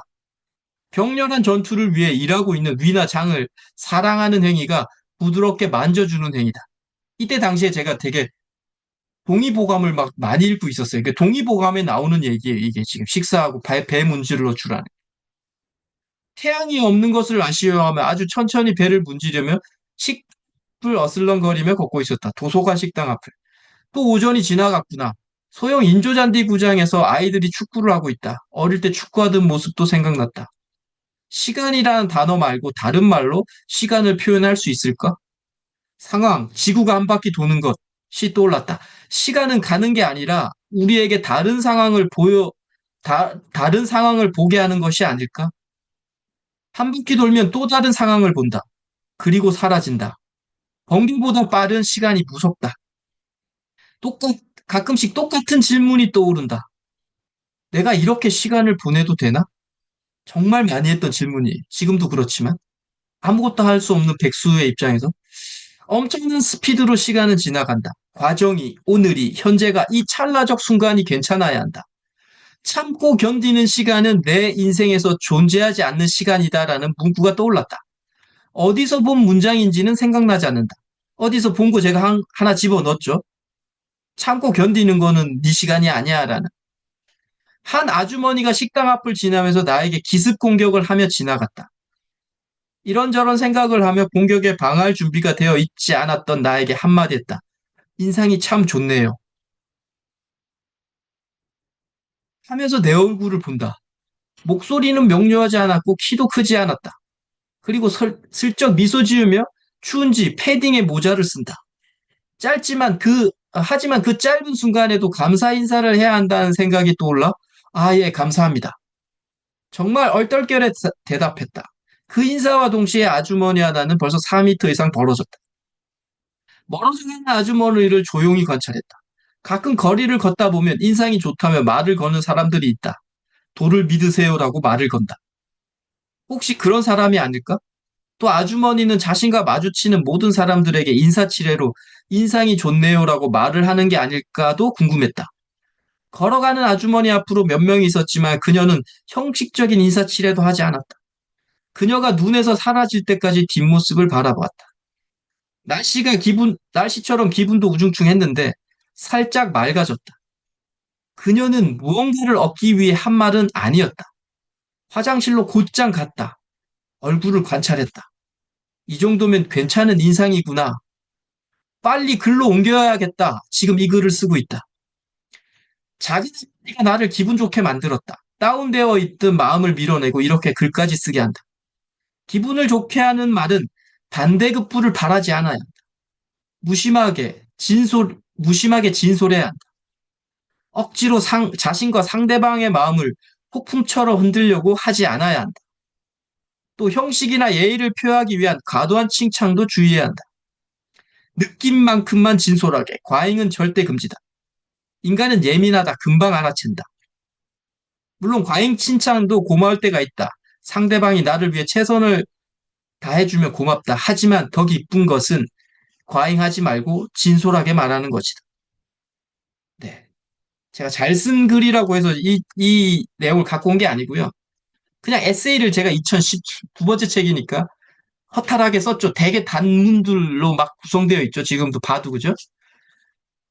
Speaker 1: 격렬한 전투를 위해 일하고 있는 위나 장을 사랑하는 행위가 부드럽게 만져주는 행위다. 이때 당시에 제가 되게 동의보감을 막 많이 읽고 있었어요. 그러니까 동의보감에 나오는 얘기예요. 이게 지금 식사하고 배 문질러 주라는. 태양이 없는 것을 아쉬워하며 아주 천천히 배를 문지르며 식불 어슬렁거리며 걷고 있었다. 도서관 식당 앞을. 또 오전이 지나갔구나. 소형 인조잔디 구장에서 아이들이 축구를 하고 있다. 어릴 때 축구하던 모습도 생각났다. 시간이라는 단어 말고 다른 말로 시간을 표현할 수 있을까? 상황, 지구가 한 바퀴 도는 것이 떠올랐다. 시간은 가는 게 아니라 우리에게 다른 상황을 보게 하는 것이 아닐까? 한 바퀴 돌면 또 다른 상황을 본다. 그리고 사라진다. 번개보다 빠른 시간이 무섭다. 똑같, 가끔씩 똑같은 질문이 떠오른다. 내가 이렇게 시간을 보내도 되나? 정말 많이 했던 질문이 지금도 그렇지만 아무것도 할 수 없는 백수의 입장에서 엄청난 스피드로 시간은 지나간다. 과정이, 오늘이, 현재가 이 찰나적 순간이 괜찮아야 한다. 참고 견디는 시간은 내 인생에서 존재하지 않는 시간이다라는 문구가 떠올랐다. 어디서 본 문장인지는 생각나지 않는다. 어디서 본 거 제가 하나 집어넣었죠. 참고 견디는 거는 네 시간이 아니야라는. 한 아주머니가 식당 앞을 지나면서 나에게 기습 공격을 하며 지나갔다. 이런저런 생각을 하며 공격에 방어할 준비가 되어 있지 않았던 나에게 한마디 했다. 인상이 참 좋네요. 하면서 내 얼굴을 본다. 목소리는 명료하지 않았고 키도 크지 않았다. 그리고 슬쩍 미소 지으며 추운지 패딩에 모자를 쓴다. 하지만 그 짧은 순간에도 감사 인사를 해야 한다는 생각이 떠올라, 아, 예, 감사합니다. 정말 얼떨결에 대답했다. 그 인사와 동시에 아주머니와 나는 벌써 4미터 이상 벌어졌다. 멀어져 있는 아주머니를 조용히 관찰했다. 가끔 거리를 걷다 보면 인상이 좋다며 말을 거는 사람들이 있다. 도를 믿으세요라고 말을 건다. 혹시 그런 사람이 아닐까? 또 아주머니는 자신과 마주치는 모든 사람들에게 인사치레로 인상이 좋네요라고 말을 하는 게 아닐까도 궁금했다. 걸어가는 아주머니 앞으로 몇 명이 있었지만 그녀는 형식적인 인사치레도 하지 않았다. 그녀가 눈에서 사라질 때까지 뒷모습을 바라보았다. 날씨처럼 기분도 우중충했는데 살짝 맑아졌다. 그녀는 무언가를 얻기 위해 한 말은 아니었다. 화장실로 곧장 갔다. 얼굴을 관찰했다. 이 정도면 괜찮은 인상이구나. 빨리 글로 옮겨야겠다. 지금 이 글을 쓰고 있다. 자기가 나를 기분 좋게 만들었다. 다운되어 있던 마음을 밀어내고 이렇게 글까지 쓰게 한다. 기분을 좋게 하는 말은 반대급부를 바라지 않아야 한다. 무심하게 진솔해야 한다. 억지로 자신과 상대방의 마음을 폭풍처럼 흔들려고 하지 않아야 한다. 또 형식이나 예의를 표하기 위한 과도한 칭찬도 주의해야 한다. 느낌만큼만 진솔하게, 과잉은 절대 금지다. 인간은 예민하다, 금방 알아챈다. 물론 과잉 칭찬도 고마울 때가 있다. 상대방이 나를 위해 최선을 다해주면 고맙다. 하지만 더 기쁜 것은 과잉하지 말고 진솔하게 말하는 것이다. 네. 제가 잘 쓴 글이라고 해서 이 내용을 갖고 온 게 아니고요. 그냥 에세이를 제가 2019번째 책이니까 허탈하게 썼죠. 되게 단문들로 막 구성되어 있죠. 지금도 봐도 그죠?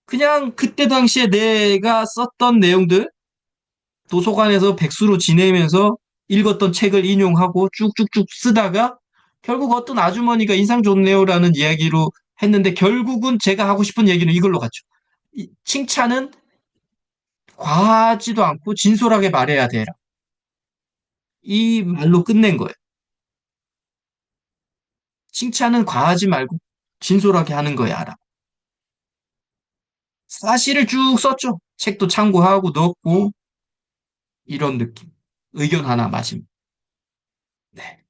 Speaker 1: 그냥 그때 당시에 내가 썼던 내용들 도서관에서 백수로 지내면서 읽었던 책을 인용하고 쭉쭉쭉 쓰다가 결국 어떤 아주머니가 인상 좋네요라는 이야기로 했는데 결국은 제가 하고 싶은 얘기는 이걸로 갔죠. 칭찬은 과하지도 않고 진솔하게 말해야 되라. 이 말로 끝낸 거예요. 칭찬은 과하지 말고 진솔하게 하는 거야, 알아. 사실을 쭉 썼죠. 책도 참고하고 넣었고, 이런 느낌. 의견 하나 마심. 네.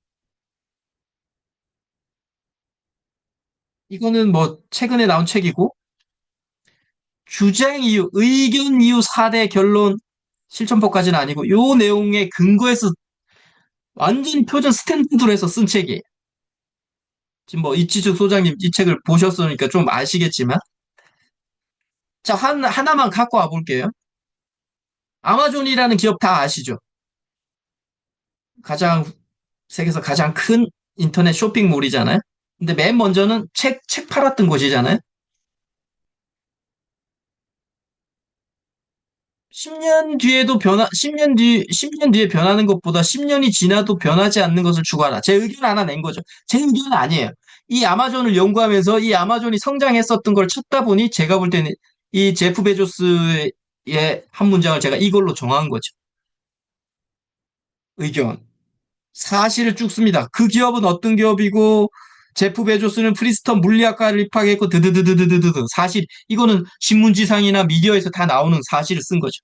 Speaker 1: 이거는 뭐, 최근에 나온 책이고, 주장 이유, 의견 이유 4대 결론 실천법까지는 아니고, 요 내용의 근거에서 완전 표준 스탠드로 해서 쓴 책이에요. 지금 뭐, 이치숙 소장님 이 책을 보셨으니까 좀 아시겠지만, 자, 하나만 갖고 와 볼게요. 아마존이라는 기업 다 아시죠? 가장, 세계에서 가장 큰 인터넷 쇼핑몰이잖아요. 근데 맨 먼저는 책 팔았던 곳이잖아요. 10년 뒤에 변하는 것보다 10년이 지나도 변하지 않는 것을 추구하라. 제 의견 하나 낸 거죠. 제 의견은 아니에요. 이 아마존을 연구하면서 이 아마존이 성장했었던 걸 찾다 보니 제가 볼 때는 이 제프 베조스의 한 문장을 제가 이걸로 정한 거죠. 의견. 사실을 쭉 씁니다. 그 기업은 어떤 기업이고 제프 베조스는 프린스턴 물리학과를 입학했고 드드드드드드드 사실 이거는 신문지상이나 미디어에서 다 나오는 사실을 쓴 거죠.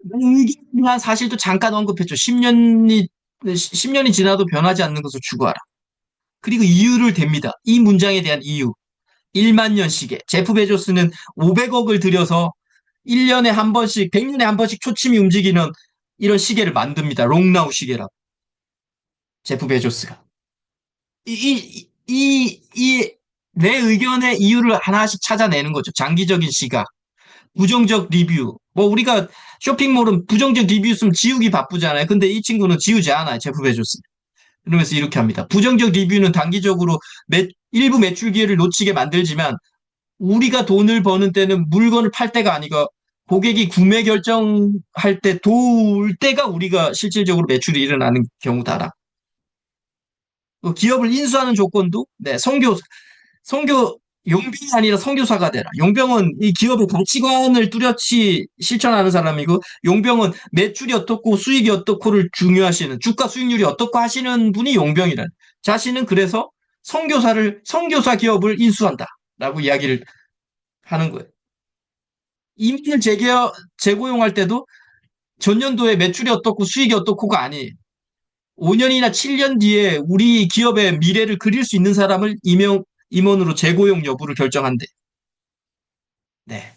Speaker 1: 의견한 사실도 잠깐 언급했죠. 10년이 지나도 변하지 않는 것을 추구하라. 그리고 이유를 댑니다. 이 문장에 대한 이유. 1만 년 시계. 제프 베조스는 500억을 들여서 1년에 한 번씩, 100년에 한 번씩 초침이 움직이는 이런 시계를 만듭니다. 롱나우 시계라고. 제프 베조스가. 내 의견의 이유를 하나씩 찾아내는 거죠. 장기적인 시각, 부정적 리뷰. 뭐 우리가 쇼핑몰은 부정적 리뷰 쓰면 지우기 바쁘잖아요. 근데 이 친구는 지우지 않아요. 제프 베조스. 그러면서 이렇게 합니다. 부정적 리뷰는 단기적으로 일부 매출 기회를 놓치게 만들지만 우리가 돈을 버는 때는 물건을 팔 때가 아니고 고객이 구매 결정할 때 도울 때가 우리가 실질적으로 매출이 일어나는 경우다라. 기업을 인수하는 조건도 네, 성교 용병이 아니라 선교사가 되라. 용병은 이 기업의 가치관을 뚜렷이 실천하는 사람이고 용병은 매출이 어떻고 수익이 어떻고를 중요하시는 주가 수익률이 어떻고 하시는 분이 용병이란. 자신은 그래서 선교사 기업을 인수한다라고 이야기를 하는 거예요. 이민을 재고용할 때도 전년도에 매출이 어떻고 수익이 어떻고가 아니에요. 5년이나 7년 뒤에 우리 기업의 미래를 그릴 수 있는 사람을 임원으로 재고용 여부를 결정한대. 네.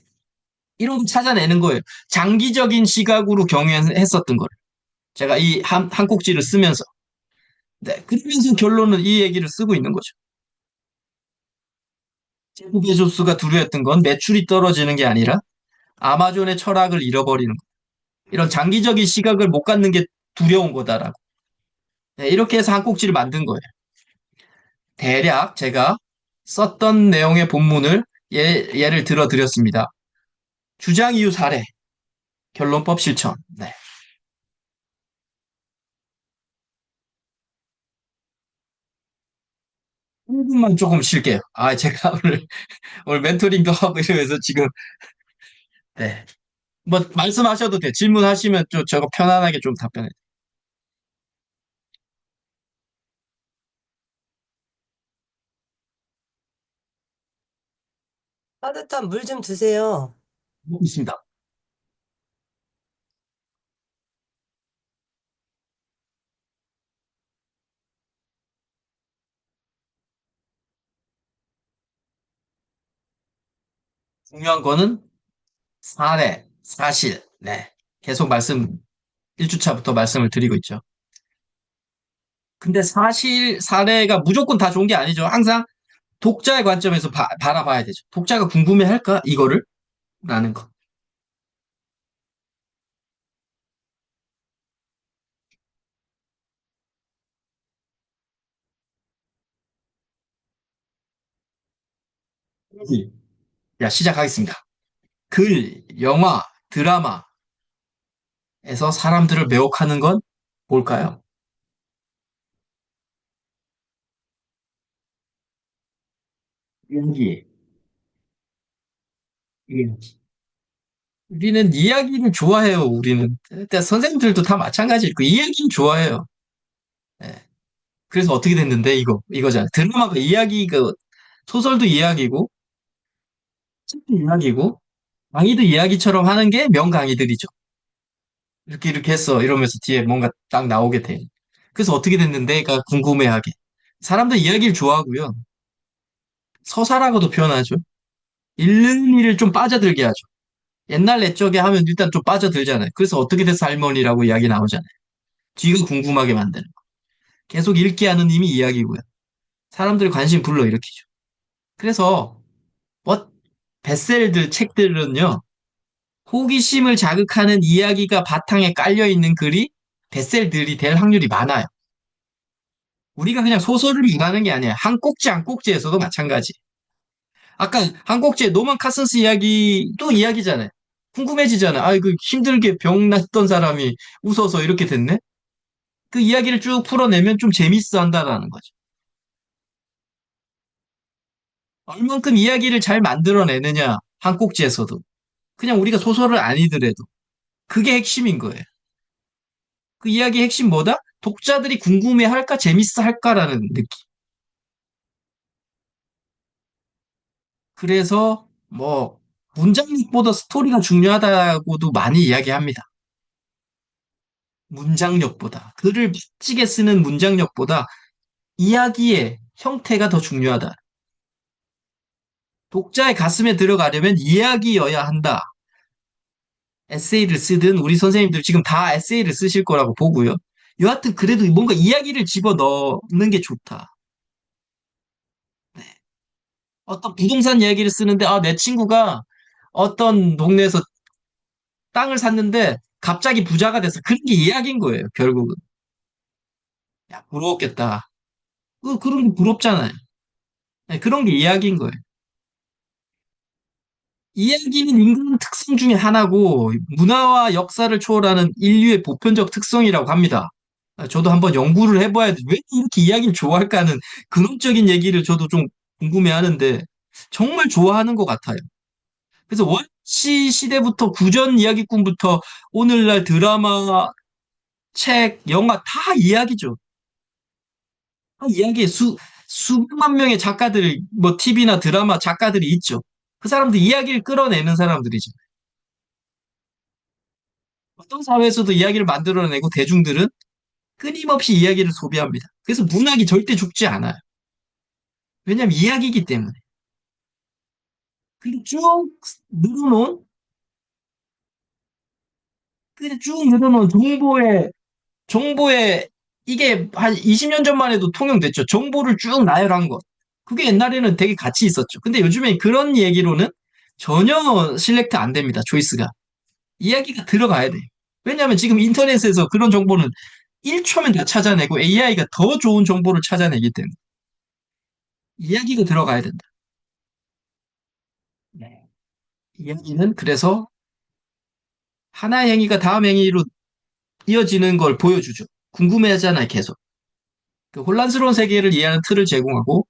Speaker 1: 이런 거 찾아내는 거예요. 장기적인 시각으로 경영했었던 거를. 제가 이 한 꼭지를 쓰면서. 네, 그러면서 결론은 이 얘기를 쓰고 있는 거죠. 제프 베조스가 두려웠던 건 매출이 떨어지는 게 아니라 아마존의 철학을 잃어버리는 거. 이런 장기적인 시각을 못 갖는 게 두려운 거다라고. 네, 이렇게 해서 한 꼭지를 만든 거예요. 대략 제가 썼던 내용의 본문을 예를 들어 드렸습니다. 주장 이유 사례, 결론법 실천. 네. 1분만 조금 쉴게요. 아, 제가 오늘 멘토링도 하고 이러면서 지금, 네. 뭐, 말씀하셔도 돼요. 질문하시면 좀 저거 편안하게 좀 답변해.
Speaker 2: 따뜻한 물 좀 드세요.
Speaker 1: 드리고 있습니다. 중요한 거는 사례, 사실. 네. 계속 1주차부터 말씀을 드리고 있죠. 근데 사실, 사례가 무조건 다 좋은 게 아니죠. 항상 독자의 관점에서 바라봐야 되죠. 독자가 궁금해 할까? 이거를? 라는 거. 자, 시작하겠습니다. 글, 영화, 드라마에서 사람들을 매혹하는 건 뭘까요? 이야기. 이야기. 우리는 이야기를 좋아해요, 우리는. 그러니까 선생님들도 다 마찬가지일 거예요. 이야기는 좋아해요. 예. 그래서 어떻게 됐는데, 이거잖아요. 드라마가 소설도 이야기고, 책도 이야기고, 강의도 이야기처럼 하는 게 명강의들이죠. 이렇게 했어. 이러면서 뒤에 뭔가 딱 나오게 돼. 그래서 어떻게 됐는데가 궁금해하게. 사람들 이야기를 좋아하고요. 서사라고도 표현하죠. 읽는 이를 좀 빠져들게 하죠. 옛날 옛적에 하면 일단 좀 빠져들잖아요. 그래서 어떻게 돼서 할머니라고 이야기 나오잖아요. 뒤가 궁금하게 만드는 거. 계속 읽게 하는 이미 이야기고요. 사람들 관심 불러일으키죠. 그래서 뭐 베셀들 책들은요. 호기심을 자극하는 이야기가 바탕에 깔려 있는 글이 베셀들이 될 확률이 많아요. 우리가 그냥 소설을 말하는 게 아니야. 한 꼭지 한 꼭지에서도 마찬가지. 아까 한 꼭지에 노만 카슨스 이야기도 이야기잖아요. 궁금해지잖아. 아, 그 힘들게 병 났던 사람이 웃어서 이렇게 됐네? 그 이야기를 쭉 풀어내면 좀 재밌어 한다라는 거죠. 얼만큼 이야기를 잘 만들어내느냐, 한 꼭지에서도. 그냥 우리가 소설을 아니더라도. 그게 핵심인 거예요. 그 이야기의 핵심 뭐다? 독자들이 궁금해 할까, 재밌어 할까라는 느낌. 그래서, 뭐, 문장력보다 스토리가 중요하다고도 많이 이야기합니다. 문장력보다. 글을 멋지게 쓰는 문장력보다 이야기의 형태가 더 중요하다. 독자의 가슴에 들어가려면 이야기여야 한다. 에세이를 쓰든 우리 선생님들 지금 다 에세이를 쓰실 거라고 보고요. 여하튼 그래도 뭔가 이야기를 집어 넣는 게 좋다. 어떤 부동산 이야기를 쓰는데 아, 내 친구가 어떤 동네에서 땅을 샀는데 갑자기 부자가 됐어. 그런 게 이야기인 거예요, 결국은. 야, 부러웠겠다. 그런 게 부럽잖아요. 네, 그런 게 이야기인 거예요. 이야기는 인간 특성 중에 하나고 문화와 역사를 초월하는 인류의 보편적 특성이라고 합니다. 저도 한번 연구를 해봐야 돼. 왜 이렇게 이야기를 좋아할까 하는 근원적인 얘기를 저도 좀 궁금해하는데 정말 좋아하는 것 같아요. 그래서 원시 시대부터 구전 이야기꾼부터 오늘날 드라마, 책, 영화 다 이야기죠. 다 이야기에 수백만 명의 작가들, 뭐 TV나 드라마 작가들이 있죠. 그 사람들 이야기를 끌어내는 사람들이죠. 어떤 사회에서도 이야기를 만들어내고 대중들은 끊임없이 이야기를 소비합니다. 그래서 문학이 절대 죽지 않아요. 왜냐하면 이야기이기 때문에. 그리고 쭉 늘어놓은 그냥 쭉 늘어놓은 정보에 이게 한 20년 전만 해도 통용됐죠. 정보를 쭉 나열한 것. 그게 옛날에는 되게 가치 있었죠. 근데 요즘에 그런 얘기로는 전혀 실렉트 안 됩니다. 초이스가. 이야기가 들어가야 돼. 왜냐하면 지금 인터넷에서 그런 정보는 1초면 다 찾아내고 AI가 더 좋은 정보를 찾아내기 때문에 이야기가 들어가야 된다. 네. 이야기는 그래서 하나의 행위가 다음 행위로 이어지는 걸 보여주죠. 궁금해하잖아요, 계속. 그 혼란스러운 세계를 이해하는 틀을 제공하고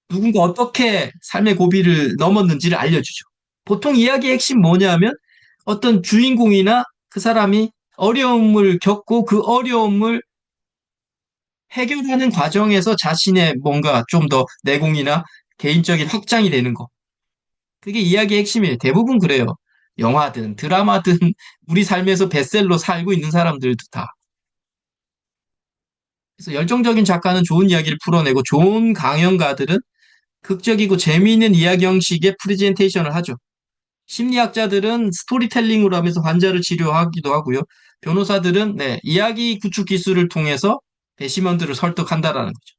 Speaker 1: 누군가 어떻게 삶의 고비를 넘었는지를 알려주죠. 보통 이야기의 핵심 뭐냐면 어떤 주인공이나 그 사람이 어려움을 겪고 그 어려움을 해결하는 과정에서 자신의 뭔가 좀 더 내공이나 개인적인 확장이 되는 거. 그게 이야기의 핵심이에요. 대부분 그래요. 영화든 드라마든 우리 삶에서 베스트셀러 살고 있는 사람들도 다. 그래서 열정적인 작가는 좋은 이야기를 풀어내고 좋은 강연가들은 극적이고 재미있는 이야기 형식의 프레젠테이션을 하죠. 심리학자들은 스토리텔링으로 하면서 환자를 치료하기도 하고요. 변호사들은 네, 이야기 구축 기술을 통해서 배심원들을 설득한다라는 거죠.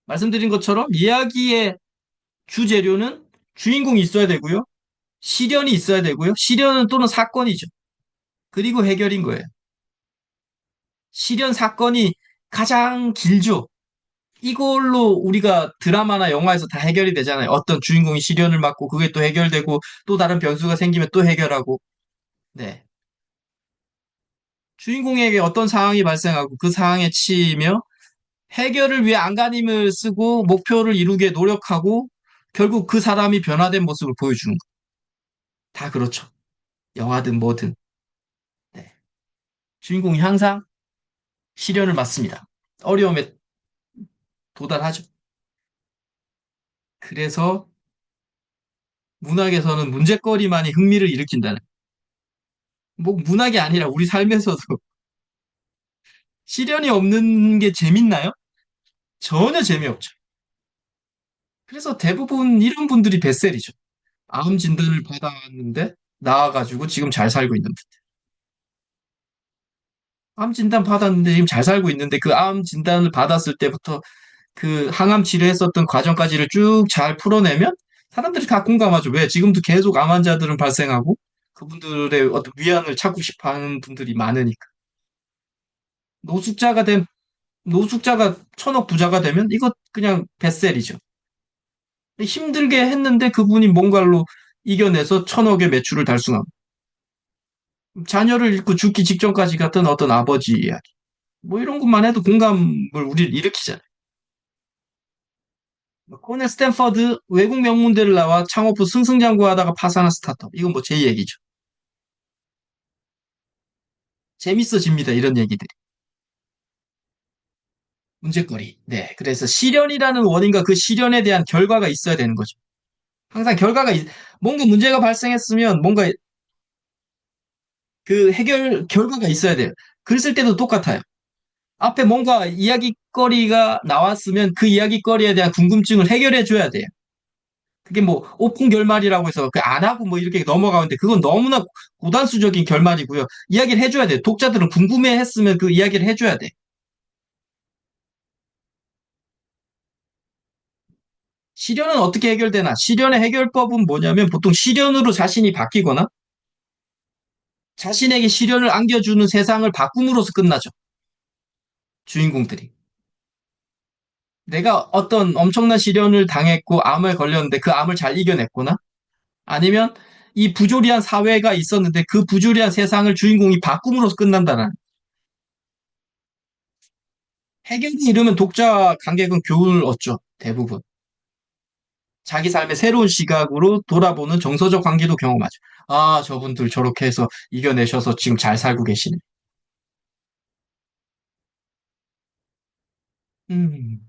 Speaker 1: 말씀드린 것처럼 이야기의 주재료는 주인공이 있어야 되고요. 시련이 있어야 되고요. 시련은 또는 사건이죠. 그리고 해결인 거예요. 시련 사건이 가장 길죠. 이걸로 우리가 드라마나 영화에서 다 해결이 되잖아요. 어떤 주인공이 시련을 맞고 그게 또 해결되고 또 다른 변수가 생기면 또 해결하고. 네. 주인공에게 어떤 상황이 발생하고 그 상황에 치이며 해결을 위해 안간힘을 쓰고 목표를 이루게 노력하고 결국 그 사람이 변화된 모습을 보여주는 거. 다 그렇죠. 영화든 뭐든. 네. 주인공이 항상 시련을 맞습니다. 어려움에 도달하죠. 그래서 문학에서는 문제거리만이 흥미를 일으킨다는. 뭐 문학이 아니라 우리 삶에서도 시련이 없는 게 재밌나요? 전혀 재미없죠. 그래서 대부분 이런 분들이 베셀이죠. 암 진단을 받았는데 나와가지고 지금 잘 살고 있는 분. 암 진단 받았는데 지금 잘 살고 있는데 그 암 진단을 받았을 때부터 그 항암 치료했었던 과정까지를 쭉 잘 풀어내면 사람들이 다 공감하죠. 왜? 지금도 계속 암 환자들은 발생하고 그분들의 어떤 위안을 찾고 싶어 하는 분들이 많으니까. 노숙자가 된, 노숙자가 천억 부자가 되면 이거 그냥 뱃셀이죠. 힘들게 했는데 그분이 뭔가로 이겨내서 천억의 매출을 달성하고 자녀를 잃고 죽기 직전까지 갔던 어떤 아버지 이야기. 뭐 이런 것만 해도 공감을 우리를 일으키잖아요. 코넬 스탠퍼드 외국 명문대를 나와 창업 후 승승장구하다가 파산한 스타트업. 이건 뭐 제 얘기죠. 재밌어집니다. 이런 얘기들이. 문제거리. 네. 그래서 시련이라는 원인과 그 시련에 대한 결과가 있어야 되는 거죠. 항상 뭔가 문제가 발생했으면 뭔가 그 결과가 있어야 돼요. 글 쓸 때도 똑같아요. 앞에 뭔가 이야기거리가 나왔으면 그 이야기거리에 대한 궁금증을 해결해 줘야 돼요. 그게 뭐 오픈 결말이라고 해서 그 안 하고 뭐 이렇게 넘어가는데 그건 너무나 고단수적인 결말이고요. 이야기를 해줘야 돼. 독자들은 궁금해 했으면 그 이야기를 해줘야 돼. 시련은 어떻게 해결되나? 시련의 해결법은 뭐냐면 보통 시련으로 자신이 바뀌거나 자신에게 시련을 안겨주는 세상을 바꿈으로써 끝나죠. 주인공들이. 내가 어떤 엄청난 시련을 당했고 암에 걸렸는데 그 암을 잘 이겨냈거나 아니면 이 부조리한 사회가 있었는데 그 부조리한 세상을 주인공이 바꿈으로써 끝난다는 해결이 이르면 독자 관객은 교훈을 얻죠. 대부분. 자기 삶의 새로운 시각으로 돌아보는 정서적 관계도 경험하죠. 아, 저분들 저렇게 해서 이겨내셔서 지금 잘 살고 계시네. 음.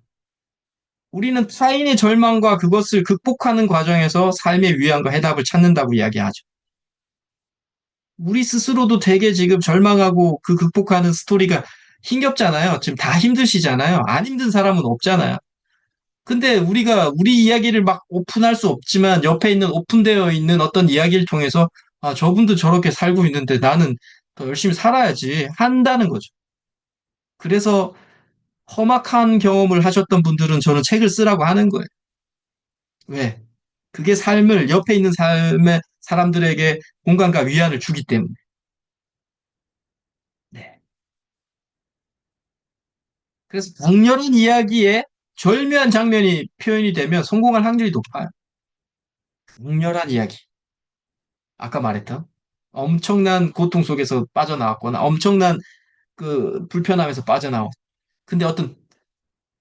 Speaker 1: 우리는 타인의 절망과 그것을 극복하는 과정에서 삶의 위안과 해답을 찾는다고 이야기하죠. 우리 스스로도 되게 지금 절망하고 그 극복하는 스토리가 힘겹잖아요. 지금 다 힘드시잖아요. 안 힘든 사람은 없잖아요. 근데 우리가 우리 이야기를 막 오픈할 수 없지만 옆에 있는 오픈되어 있는 어떤 이야기를 통해서 아, 저분도 저렇게 살고 있는데 나는 더 열심히 살아야지 한다는 거죠. 그래서 험악한 경험을 하셨던 분들은 저는 책을 쓰라고 하는 거예요. 왜? 그게 삶을, 옆에 있는 삶의 사람들에게 공감과 위안을 주기 때문에. 네. 그래서 강렬한 이야기에 절묘한 장면이 표현이 되면 성공할 확률이 높아요. 강렬한 이야기. 아까 말했던 엄청난 고통 속에서 빠져나왔거나 엄청난 그 불편함에서 빠져나왔. 근데 어떤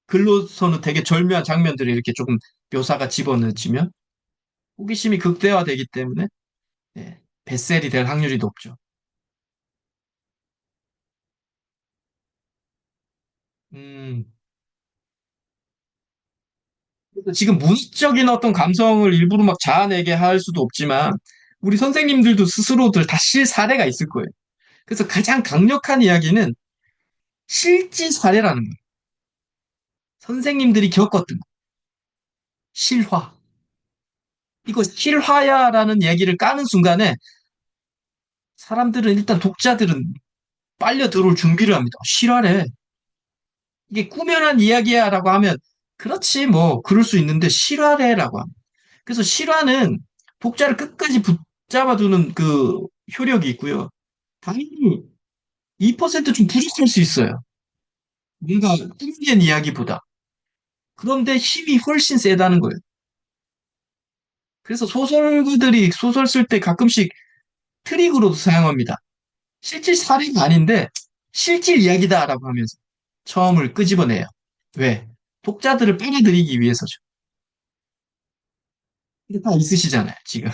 Speaker 1: 글로서는 되게 절묘한 장면들이 이렇게 조금 묘사가 집어넣어지면 호기심이 극대화되기 때문에 예, 베셀이 될 확률이 높죠. 음, 그래서 지금 문학적인 어떤 감성을 일부러 막 자아내게 할 수도 없지만 우리 선생님들도 스스로들 다 실사례가 있을 거예요. 그래서 가장 강력한 이야기는 실제 사례라는 거예요. 선생님들이 겪었던 거. 실화. 이거 실화야라는 얘기를 까는 순간에 사람들은 일단 독자들은 빨려 들어올 준비를 합니다. 실화래. 이게 꾸며낸 이야기야라고 하면 그렇지 뭐 그럴 수 있는데 실화래라고 합니다. 그래서 실화는 독자를 끝까지 붙잡아두는 그 효력이 있고요. 당연히 2%좀 부족할 수 있어요. 뭔가 꾸며낸 이야기보다. 그런데 힘이 훨씬 세다는 거예요. 그래서 소설가들이 소설 쓸 때 가끔씩 트릭으로도 사용합니다. 실질 사례가 아닌데 실질 이야기다라고 하면서 처음을 끄집어내요. 왜? 독자들을 빨아들이기 위해서죠. 이게 다 있으시잖아요, 지금.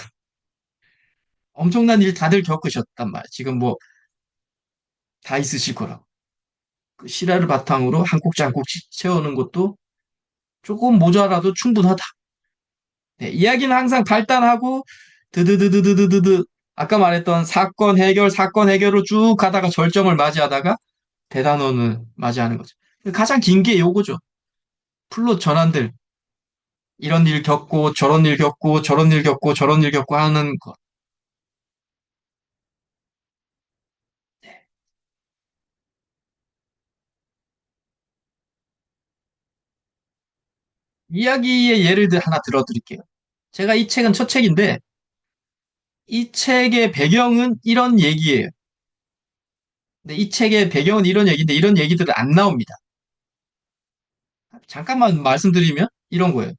Speaker 1: 엄청난 일 다들 겪으셨단 말이에요. 지금 뭐 다 있으실 거라고. 그 실화를 바탕으로 한 꼭지 한 꼭지 채우는 것도 조금 모자라도 충분하다. 네, 이야기는 항상 발단하고 드드드드드드드 아까 말했던 사건 해결을 쭉 가다가 절정을 맞이하다가 대단원을 맞이하는 거죠. 가장 긴 게 요거죠. 플롯 전환들 이런 일 겪고 저런 일 겪고 저런 일 겪고 저런 일 겪고 하는 것. 이야기의 예를 하나 들어드릴게요. 제가 이 책은 첫 책인데 이 책의 배경은 이런 얘기예요. 근데 이 책의 배경은 이런 얘기인데 이런 얘기들은 안 나옵니다. 잠깐만 말씀드리면 이런 거예요.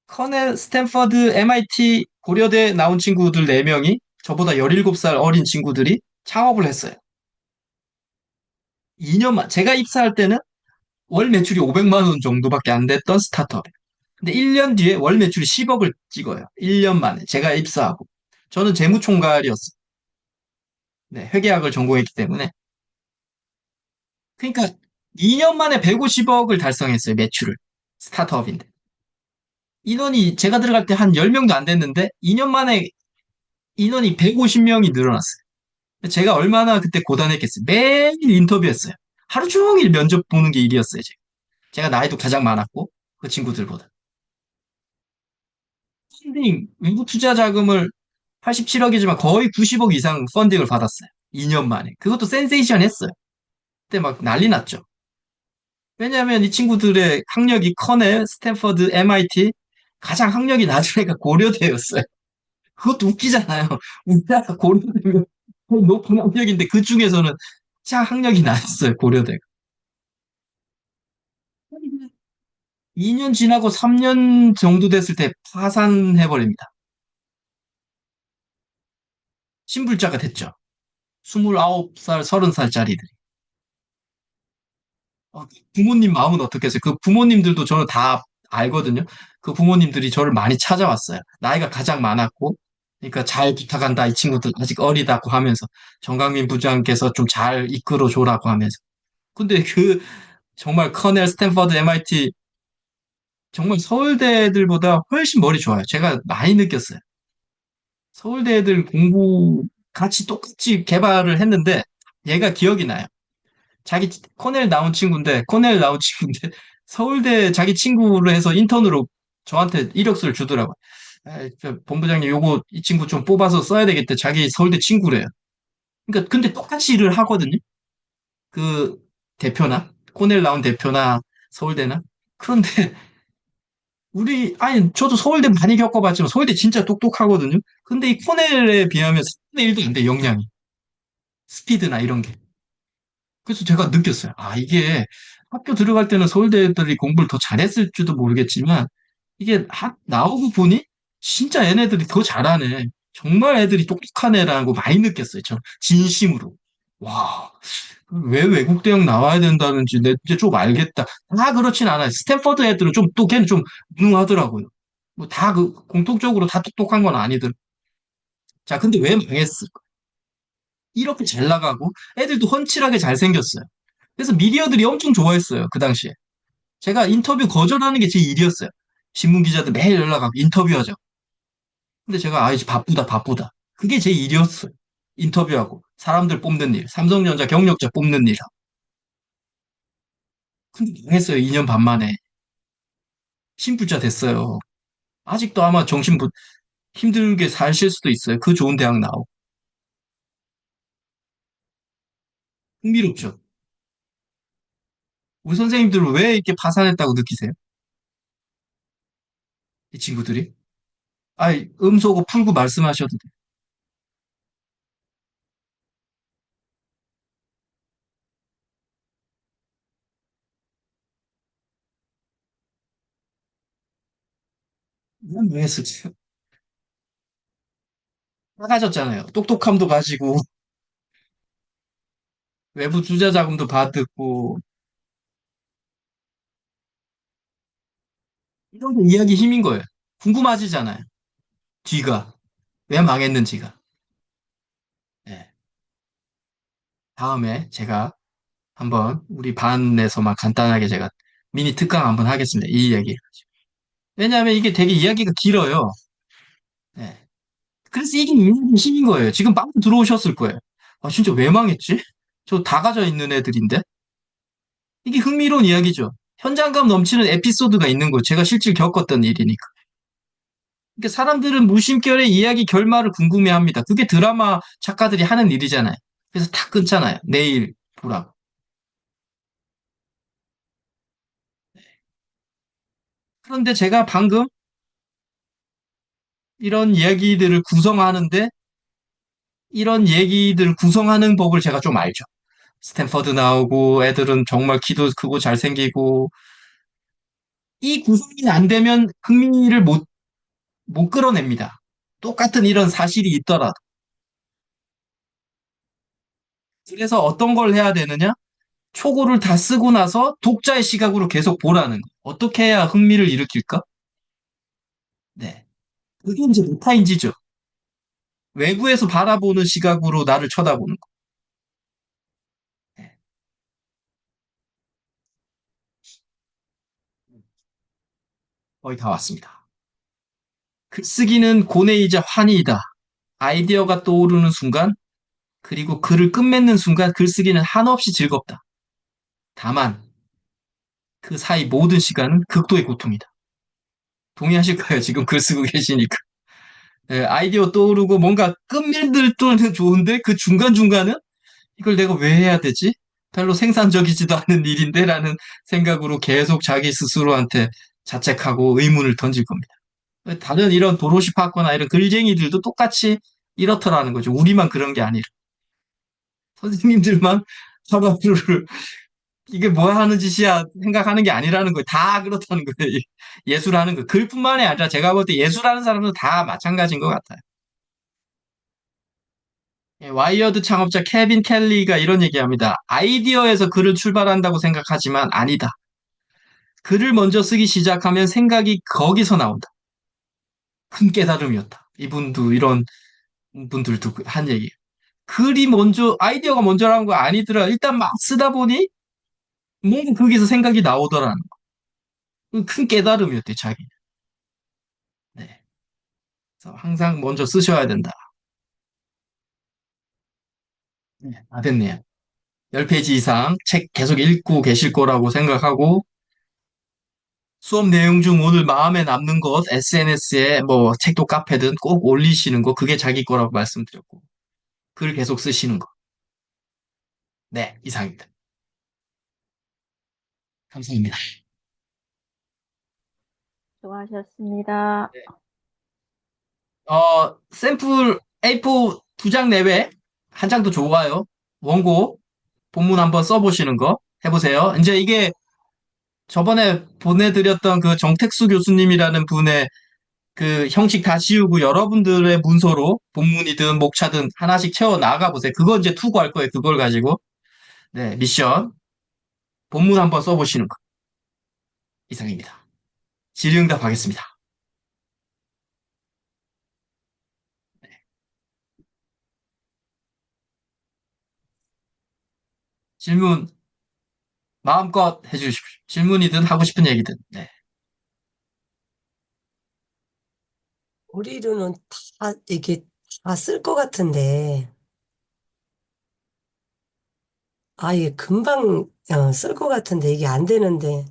Speaker 1: 커넬, 스탠퍼드, MIT, 고려대 나온 친구들 4명이 저보다 17살 어린 친구들이 창업을 했어요. 2년만, 제가 입사할 때는 월 매출이 500만 원 정도밖에 안 됐던 스타트업. 근데 1년 뒤에 월 매출이 10억을 찍어요. 1년 만에. 제가 입사하고. 저는 재무총괄이었어요. 네, 회계학을 전공했기 때문에. 그러니까 2년 만에 150억을 달성했어요, 매출을. 스타트업인데. 인원이 제가 들어갈 때 한 10명도 안 됐는데 2년 만에 인원이 150명이 늘어났어요. 제가 얼마나 그때 고단했겠어요. 매일 인터뷰했어요. 하루 종일 면접 보는 게 일이었어요, 제가 나이도 가장 많았고, 그 친구들보다. 펀딩, 외부 투자 자금을 87억이지만 거의 90억 이상 펀딩을 받았어요. 2년 만에. 그것도 센세이션 했어요. 그때 막 난리 났죠. 왜냐하면 이 친구들의 학력이 커넬, 스탠퍼드, MIT, 가장 학력이 낮은 애가 고려대였어요. 그것도 웃기잖아요. 우리나라 고려대면 거의 높은 학력인데 그 중에서는 가장 학력이 낮았어요, 고려대가. 2년 지나고 3년 정도 됐을 때 파산해버립니다. 신불자가 됐죠. 29살, 30살짜리들이. 부모님 마음은 어떻겠어요? 그 부모님들도 저는 다 알거든요. 그 부모님들이 저를 많이 찾아왔어요. 나이가 가장 많았고, 그러니까 잘 부탁한다. 이 친구들 아직 어리다고 하면서 정강민 부장께서 좀 잘 이끌어 줘라고 하면서. 근데 그 정말 커넬, 스탠퍼드, MIT 정말 서울대 애들보다 훨씬 머리 좋아요. 제가 많이 느꼈어요. 서울대 애들 공부 같이 똑같이 개발을 했는데 얘가 기억이 나요. 자기 코넬 나온 친구인데 서울대 자기 친구를 해서 인턴으로 저한테 이력서를 주더라고요. 저 본부장님 요거 이 친구 좀 뽑아서 써야 되겠대. 자기 서울대 친구래요. 그러니까 근데 똑같이 일을 하거든요. 그 대표나 코넬 나온 대표나 서울대나. 그런데 아니 저도 서울대 많이 겪어봤지만 서울대 진짜 똑똑하거든요. 근데 이 코넬에 비하면 3분의 1도 안 돼, 역량이. 스피드나 이런 게. 그래서 제가 느꼈어요. 아, 이게 학교 들어갈 때는 서울대 애들이 공부를 더 잘했을지도 모르겠지만, 이게 나오고 보니 진짜 얘네들이 더 잘하네. 정말 애들이 똑똑한 애라는 거 많이 느꼈어요. 저 진심으로. 와, 왜 외국 대학 나와야 된다는지 내 이제 좀 알겠다. 다 그렇진 않아요. 스탠퍼드 애들은 좀 또 걔는 좀 무능하더라고요. 뭐 다 공통적으로 다 똑똑한 건 아니들. 자, 근데 왜 망했을까? 이렇게 잘 나가고 애들도 훤칠하게 잘생겼어요. 그래서 미디어들이 엄청 좋아했어요. 그 당시에. 제가 인터뷰 거절하는 게 제 일이었어요. 신문 기자들 매일 연락하고 인터뷰하죠. 근데 제가 이제 바쁘다 바쁘다. 그게 제 일이었어요. 인터뷰하고 사람들 뽑는 일, 삼성전자 경력자 뽑는 일. 근데 망했어요. 2년 반 만에. 신불자 됐어요. 아직도 아마 힘들게 사실 수도 있어요. 그 좋은 대학 나오고. 흥미롭죠. 우리 선생님들은 왜 이렇게 파산했다고 느끼세요? 이 친구들이? 음소거 풀고 말씀하셔도 돼요. 망했을지. 나가졌잖아요. 똑똑함도 가지고, 외부 투자 자금도 받고, 이런 게 이야기 힘인 거예요. 궁금하지잖아요. 뒤가. 왜 망했는지가. 예. 다음에 제가 한번 우리 반에서만 간단하게 제가 미니 특강 한번 하겠습니다. 이 얘기. 왜냐하면 이게 되게 이야기가 길어요. 예. 그래서 이게 이야기 힘인 거예요. 지금 빵 들어오셨을 거예요. 아, 진짜 왜 망했지? 저 다 가져 있는 애들인데? 이게 흥미로운 이야기죠. 현장감 넘치는 에피소드가 있는 거예요. 제가 실제 겪었던 일이니까. 그러니까 사람들은 무심결에 이야기 결말을 궁금해합니다. 그게 드라마 작가들이 하는 일이잖아요. 그래서 다 끊잖아요. 내일 보라고. 그런데 제가 방금 이런 이야기들을 구성하는데 이런 얘기들 구성하는 법을 제가 좀 알죠. 스탠퍼드 나오고 애들은 정말 키도 크고 잘생기고 이 구성이 안 되면 흥미를 못 끌어냅니다. 똑같은 이런 사실이 있더라도. 그래서 어떤 걸 해야 되느냐? 초고를 다 쓰고 나서 독자의 시각으로 계속 보라는 거. 어떻게 해야 흥미를 일으킬까? 네. 그게 이제 메타인지죠. 외부에서 바라보는 시각으로 나를 쳐다보는 거. 네. 거의 다 왔습니다. 글쓰기는 고뇌이자 환희이다. 아이디어가 떠오르는 순간, 그리고 글을 끝맺는 순간 글쓰기는 한없이 즐겁다. 다만, 그 사이 모든 시간은 극도의 고통이다. 동의하실까요? 지금 글 쓰고 계시니까. 네, 아이디어 떠오르고 뭔가 끝맺을 때는 좋은데 그 중간중간은 이걸 내가 왜 해야 되지? 별로 생산적이지도 않은 일인데 라는 생각으로 계속 자기 스스로한테 자책하고 의문을 던질 겁니다. 다른 이런 도로시 파커나 이런 글쟁이들도 똑같이 이렇더라는 거죠. 우리만 그런 게 아니라. 선생님들만 하루하루를 이게 뭐 하는 짓이야 생각하는 게 아니라는 거예요. 다 그렇다는 거예요. 예술하는 거. 글뿐만이 아니라 제가 볼 때 예술하는 사람도 다 마찬가지인 것 같아요. 와이어드 창업자 케빈 켈리가 이런 얘기합니다. 아이디어에서 글을 출발한다고 생각하지만 아니다. 글을 먼저 쓰기 시작하면 생각이 거기서 나온다. 큰 깨달음이었다. 이분도 이런 분들도 한 얘기. 글이 먼저, 아이디어가 먼저라는 거 아니더라. 일단 막 쓰다 보니 뭔가 거기서 생각이 나오더라는 거. 큰 깨달음이었대, 자기. 네. 그래서 항상 먼저 쓰셔야 된다. 네. 아, 됐네요. 10페이지 이상 책 계속 읽고 계실 거라고 생각하고 수업 내용 중 오늘 마음에 남는 것, SNS에 뭐 책도 카페든 꼭 올리시는 거, 그게 자기 거라고 말씀드렸고, 글 계속 쓰시는 거. 네, 이상입니다. 감사합니다.
Speaker 3: 수고하셨습니다.
Speaker 1: 샘플 A4 두 장 내외, 한 장도 좋아요. 원고, 본문 한번 써보시는 거 해보세요. 이제 이게 저번에 보내드렸던 그 정택수 교수님이라는 분의 그 형식 다 지우고 여러분들의 문서로 본문이든 목차든 하나씩 채워 나가 보세요. 그거 이제 투구할 거예요. 그걸 가지고. 네, 미션. 본문 한번 써보시는 거. 이상입니다. 질의응답 하겠습니다. 질문 마음껏 해주십시오. 질문이든 하고 싶은 얘기든. 네.
Speaker 2: 우리로는 다 이게 다 쓸 것 같은데, 아, 이게 금방 쓸 것 같은데 이게 안 되는데,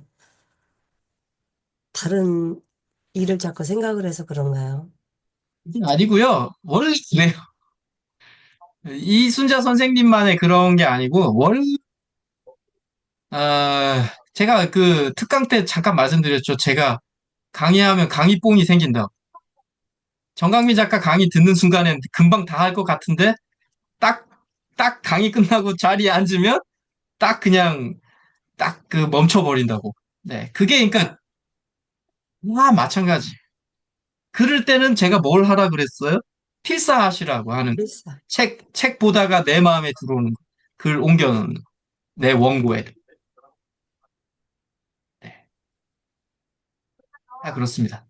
Speaker 2: 다른 일을 자꾸 생각을 해서 그런가요?
Speaker 1: 아니고요. 원래 그래요. 이순자 선생님만의 그런 게 아니고 원래 제가 그 특강 때 잠깐 말씀드렸죠. 제가 강의하면 강의뽕이 생긴다. 정강민 작가 강의 듣는 순간엔 금방 다 할 것 같은데 딱, 딱 강의 끝나고 자리에 앉으면 딱 그냥 딱 그 멈춰버린다고. 네. 그게 그러니까 와 마찬가지. 그럴 때는 제가 뭘 하라 그랬어요? 필사하시라고 하는
Speaker 2: 일사.
Speaker 1: 책 보다가 내 마음에 들어오는 거. 글 옮겨놓는 거. 내 원고에. 네. 다 그렇습니다.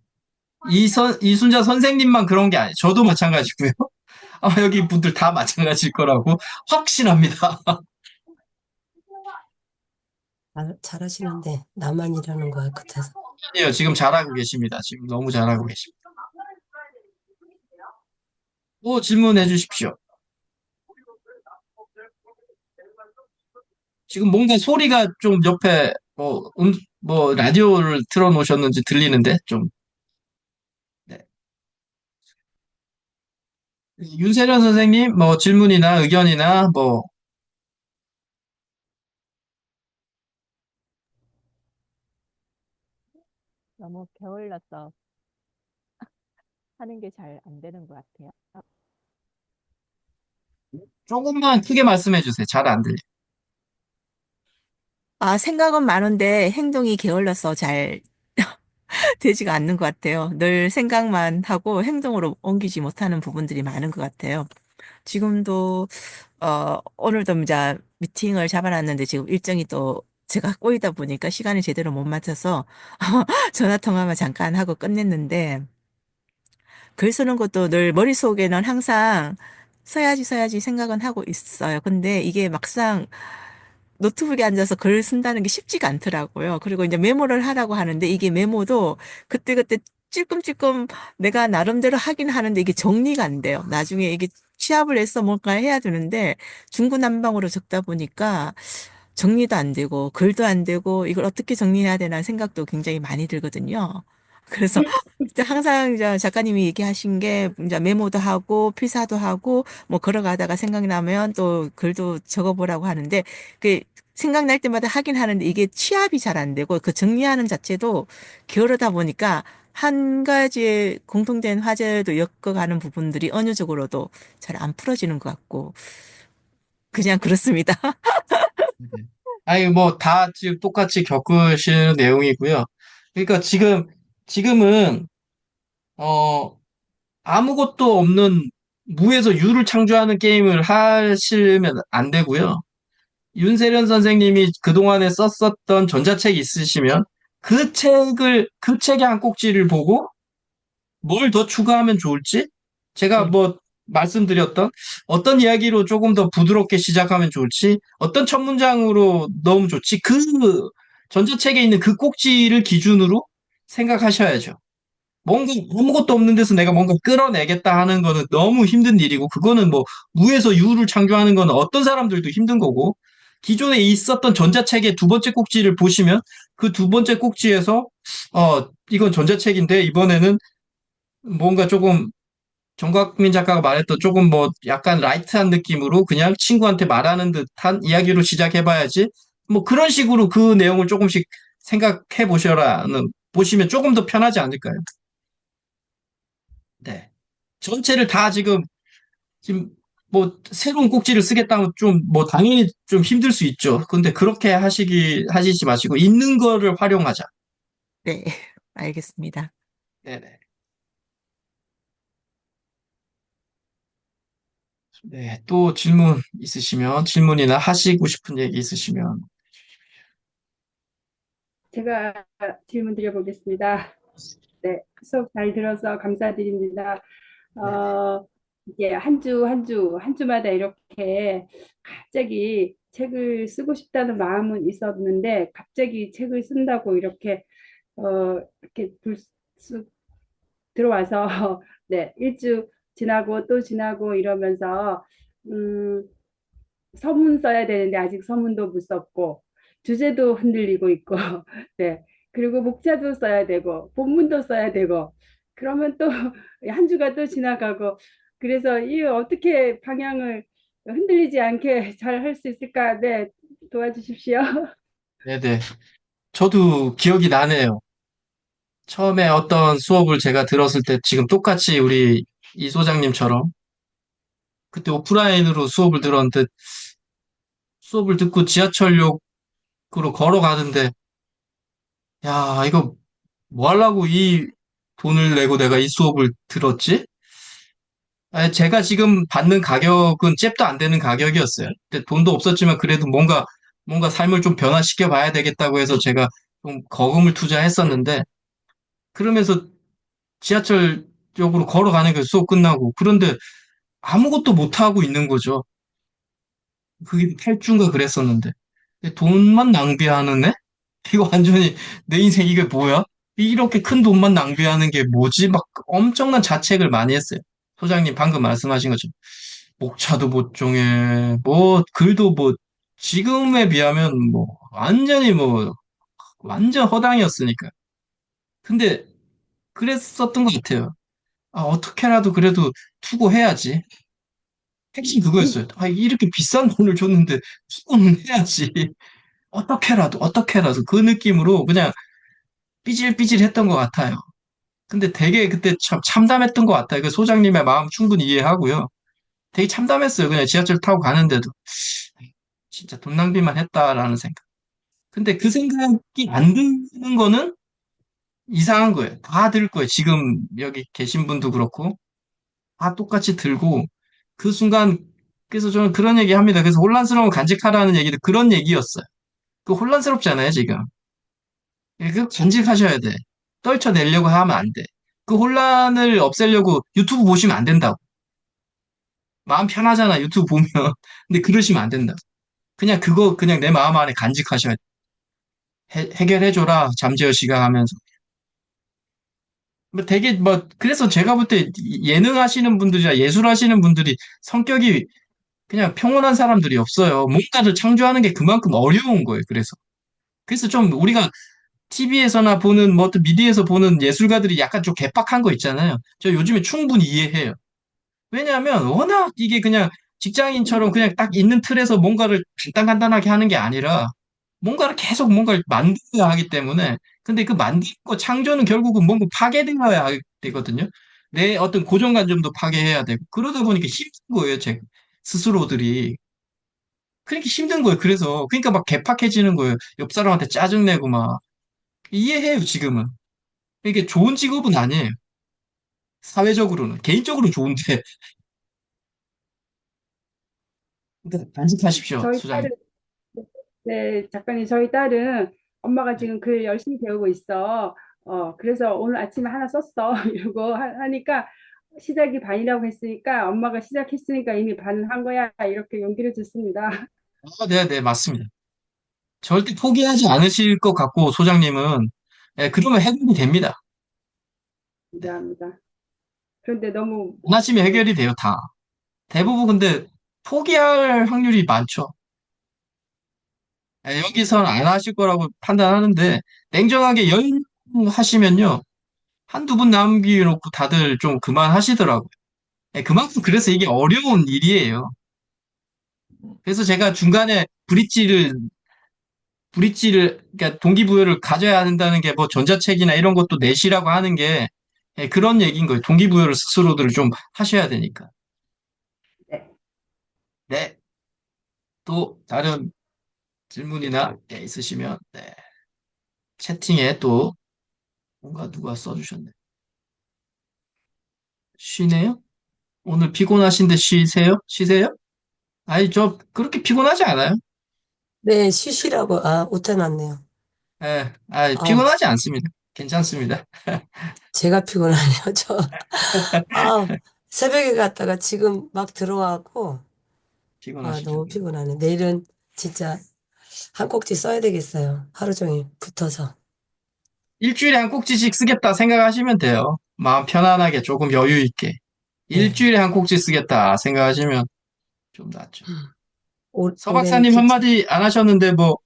Speaker 1: 이순자 선생님만 그런 게 아니에요. 저도 마찬가지고요. 여기 분들 다 마찬가지일 거라고 확신합니다.
Speaker 2: 잘하시는데 나만 이러는 것 같아서.
Speaker 1: 아니에요. 지금 잘하고 계십니다. 지금 너무 잘하고 계십니다. 또 질문해 주십시오. 지금 뭔가 소리가 좀 옆에 뭐 라디오를 틀어놓으셨는지 들리는데 좀 네. 윤세련 선생님 뭐 질문이나 의견이나 뭐
Speaker 3: 너무 게을러서 하는 게 잘 안 되는 것 같아요.
Speaker 1: 조금만 크게 말씀해 주세요. 잘 안 들려요.
Speaker 4: 아, 생각은 많은데 행동이 게을러서 잘 되지가 않는 것 같아요. 늘 생각만 하고 행동으로 옮기지 못하는 부분들이 많은 것 같아요. 지금도, 오늘도 이제 미팅을 잡아놨는데 지금 일정이 또 제가 꼬이다 보니까 시간이 제대로 못 맞춰서 전화 통화만 잠깐 하고 끝냈는데 글 쓰는 것도 늘 머릿속에는 항상 써야지 생각은 하고 있어요. 근데 이게 막상 노트북에 앉아서 글을 쓴다는 게 쉽지가 않더라고요. 그리고 이제 메모를 하라고 하는데 이게 메모도 그때그때 찔끔찔끔 내가 나름대로 하긴 하는데 이게 정리가 안 돼요. 나중에 이게 취합을 해서 뭔가 해야 되는데 중구난방으로 적다 보니까 정리도 안 되고 글도 안 되고 이걸 어떻게 정리해야 되나 생각도 굉장히 많이 들거든요. 그래서 이제 항상 이제 작가님이 얘기하신 게 이제 메모도 하고 필사도 하고 뭐 걸어가다가 생각나면 또 글도 적어보라고 하는데 그 생각날 때마다 하긴 하는데 이게 취합이 잘 안 되고 그 정리하는 자체도 게으르다 보니까 한 가지의 공통된 화제도 엮어가는 부분들이 언어적으로도 잘 안 풀어지는 것 같고 그냥 그렇습니다.
Speaker 1: 아니 뭐 다 지금 똑같이 겪으시는 내용이고요. 그러니까 지금은 어 아무것도 없는 무에서 유를 창조하는 게임을 하시면 안 되고요. 윤세련 선생님이 그동안에 썼었던 전자책 있으시면 그 책의 한 꼭지를 보고 뭘 더 추가하면 좋을지 제가
Speaker 2: 네.
Speaker 1: 뭐 말씀드렸던 어떤 이야기로 조금 더 부드럽게 시작하면 좋을지 어떤 첫 문장으로 넣으면 좋지 그 전자책에 있는 그 꼭지를 기준으로 생각하셔야죠. 뭔가 아무것도 없는 데서 내가 뭔가 끌어내겠다 하는 거는 너무 힘든 일이고 그거는 뭐 무에서 유를 창조하는 거는 어떤 사람들도 힘든 거고 기존에 있었던 전자책의 두 번째 꼭지를 보시면 그 두 번째 꼭지에서, 이건 전자책인데, 이번에는 뭔가 조금 정각민 작가가 말했던 조금 뭐 약간 라이트한 느낌으로 그냥 친구한테 말하는 듯한 이야기로 시작해봐야지. 뭐 그런 식으로 그 내용을 조금씩 생각해 보시면 조금 더 편하지 않을까요? 네. 전체를 다 지금 뭐 새로운 꼭지를 쓰겠다면 좀 뭐 당연히 좀 힘들 수 있죠. 근데 그렇게 하시지 마시고 있는 거를 활용하자.
Speaker 4: 네, 알겠습니다.
Speaker 1: 네네. 네. 또 질문이나 하시고 싶은 얘기 있으시면.
Speaker 5: 제가 질문 드려보겠습니다. 네, 수업 잘 들어서 감사드립니다.
Speaker 1: 네.
Speaker 5: 이게 한 주마다 이렇게 갑자기 책을 쓰고 싶다는 마음은 있었는데, 갑자기 책을 쓴다고 이렇게 불쑥 들어와서, 네, 일주 지나고 또 지나고 이러면서, 음, 서문 써야 되는데 아직 서문도 못 썼고 주제도 흔들리고 있고 네. 그리고 목차도 써야 되고 본문도 써야 되고 그러면 또 한 주가 또 지나가고 그래서 이 어떻게 방향을 흔들리지 않게 잘 할 수 있을까? 네. 도와주십시오.
Speaker 1: 네네. 저도 기억이 나네요. 처음에 어떤 수업을 제가 들었을 때 지금 똑같이 우리 이 소장님처럼 그때 오프라인으로 수업을 들었는데 수업을 듣고 지하철역으로 걸어가는데 야, 이거 뭐 하려고 이 돈을 내고 내가 이 수업을 들었지? 제가 지금 받는 가격은 잽도 안 되는 가격이었어요. 근데 돈도 없었지만 그래도 뭔가 삶을 좀 변화시켜 봐야 되겠다고 해서 제가 좀 거금을 투자했었는데 그러면서 지하철역으로 걸어가는 게 수업 끝나고 그런데 아무것도 못하고 있는 거죠. 그게 8주인가 그랬었는데. 돈만 낭비하는 애? 이거 완전히 내 인생 이게 뭐야? 이렇게 큰 돈만 낭비하는 게 뭐지? 막 엄청난 자책을 많이 했어요. 소장님 방금 말씀하신 것처럼. 목차도 못 정해, 뭐, 글도 뭐, 지금에 비하면 뭐, 완전 허당이었으니까. 근데 그랬었던 것 같아요. 어떻게라도 그래도 투고해야지. 핵심 그거였어요. 이렇게 비싼 돈을 줬는데 투고는 해야지. 어떻게라도 그 느낌으로 그냥 삐질삐질 했던 것 같아요. 근데 되게 그때 참 참담했던 것 같아요. 그 소장님의 마음 충분히 이해하고요. 되게 참담했어요. 그냥 지하철 타고 가는데도. 진짜 돈 낭비만 했다라는 생각. 근데 그 생각이 안 드는 거는 이상한 거예요. 다 들 거예요. 지금 여기 계신 분도 그렇고, 다 똑같이 들고, 그 순간, 그래서 저는 그런 얘기 합니다. 그래서 혼란스러운 간직하라는 얘기도 그런 얘기였어요. 그 혼란스럽잖아요, 지금. 그 간직하셔야 돼. 떨쳐내려고 하면 안 돼. 그 혼란을 없애려고 유튜브 보시면 안 된다고. 마음 편하잖아, 유튜브 보면. 근데 그러시면 안 된다. 그냥 내 마음 안에 간직하셔야 돼. 해결해줘라, 잠재워 시간 하면서. 뭐 되게 그래서 제가 볼 때 예능 하시는 분들이나 예술 하시는 분들이 성격이 그냥 평온한 사람들이 없어요. 뭔가를 창조하는 게 그만큼 어려운 거예요, 그래서 좀 우리가 TV에서나 보는 뭐 어떤 미디어에서 보는 예술가들이 약간 좀 개빡한 거 있잖아요. 저 요즘에 충분히 이해해요. 왜냐하면 워낙 이게 그냥 직장인처럼 그냥 딱 있는 틀에서 뭔가를 간단간단하게 하는 게 아니라 뭔가를 계속 뭔가를 만들어야 하기 때문에 근데 그 만들고 창조는 결국은 뭔가 파괴되어야 되거든요. 내 어떤 고정관념도 파괴해야 되고 그러다 보니까 힘든 거예요, 제 스스로들이. 그러니까 힘든 거예요. 그러니까 막 개팍해지는 거예요. 옆 사람한테 짜증내고 막 이해해요, 지금은. 이게 좋은 직업은 아니에요. 사회적으로는 개인적으로 좋은데 근데 간직하십시오,
Speaker 5: 저희
Speaker 1: 소장님.
Speaker 5: 딸은 네, 작가님, 저희 딸은 엄마가
Speaker 1: 네.
Speaker 5: 지금 글 열심히 배우고 있어. 그래서 오늘 아침에 하나 썼어. 이러고 하니까 시작이 반이라고 했으니까 엄마가 시작했으니까 이미 반은 한 거야. 이렇게 용기를 줬습니다.
Speaker 1: 네, 네, 맞습니다. 절대 포기하지 않으실 것 같고, 소장님은. 예, 그러면 해결이 됩니다. 네.
Speaker 5: 감사합니다. 그런데 너무
Speaker 1: 원하시면
Speaker 5: 그,
Speaker 1: 해결이 돼요, 다. 대부분 근데 포기할 확률이 많죠. 여기서는 안 하실 거라고 판단하는데, 냉정하게 여행하시면요, 한두 분 남겨놓고 다들 좀 그만하시더라고요. 그만큼 그래서 이게 어려운 일이에요. 그래서 제가 중간에 그러니까 동기부여를 가져야 한다는 게 뭐 전자책이나 이런 것도 내시라고 하는 게 그런 얘기인 거예요. 동기부여를 스스로들 좀 하셔야 되니까.
Speaker 5: 네.
Speaker 1: 네. 또 다른 질문이나 있으시면, 네. 채팅에 또 뭔가 누가 써주셨네. 쉬네요? 오늘 피곤하신데 쉬세요? 쉬세요? 아니, 저 그렇게 피곤하지 않아요.
Speaker 2: 네, 쉬시라고, 웃겨놨네요. 아,
Speaker 1: 피곤하지 않습니다. 괜찮습니다.
Speaker 2: 제가 피곤하네요, 저. 아, 새벽에 갔다가 지금 막 들어와고,
Speaker 1: 피곤하시죠?
Speaker 2: 너무 피곤하네. 내일은 진짜 한 꼭지 써야 되겠어요. 하루 종일 붙어서.
Speaker 1: 일주일에 한 꼭지씩 쓰겠다 생각하시면 돼요. 마음 편안하게 조금 여유 있게.
Speaker 2: 네.
Speaker 1: 일주일에 한 꼭지 쓰겠다 생각하시면 좀 낫죠.
Speaker 2: 올해는
Speaker 1: 서박사님
Speaker 2: 진짜,
Speaker 1: 한마디 안 하셨는데 뭐,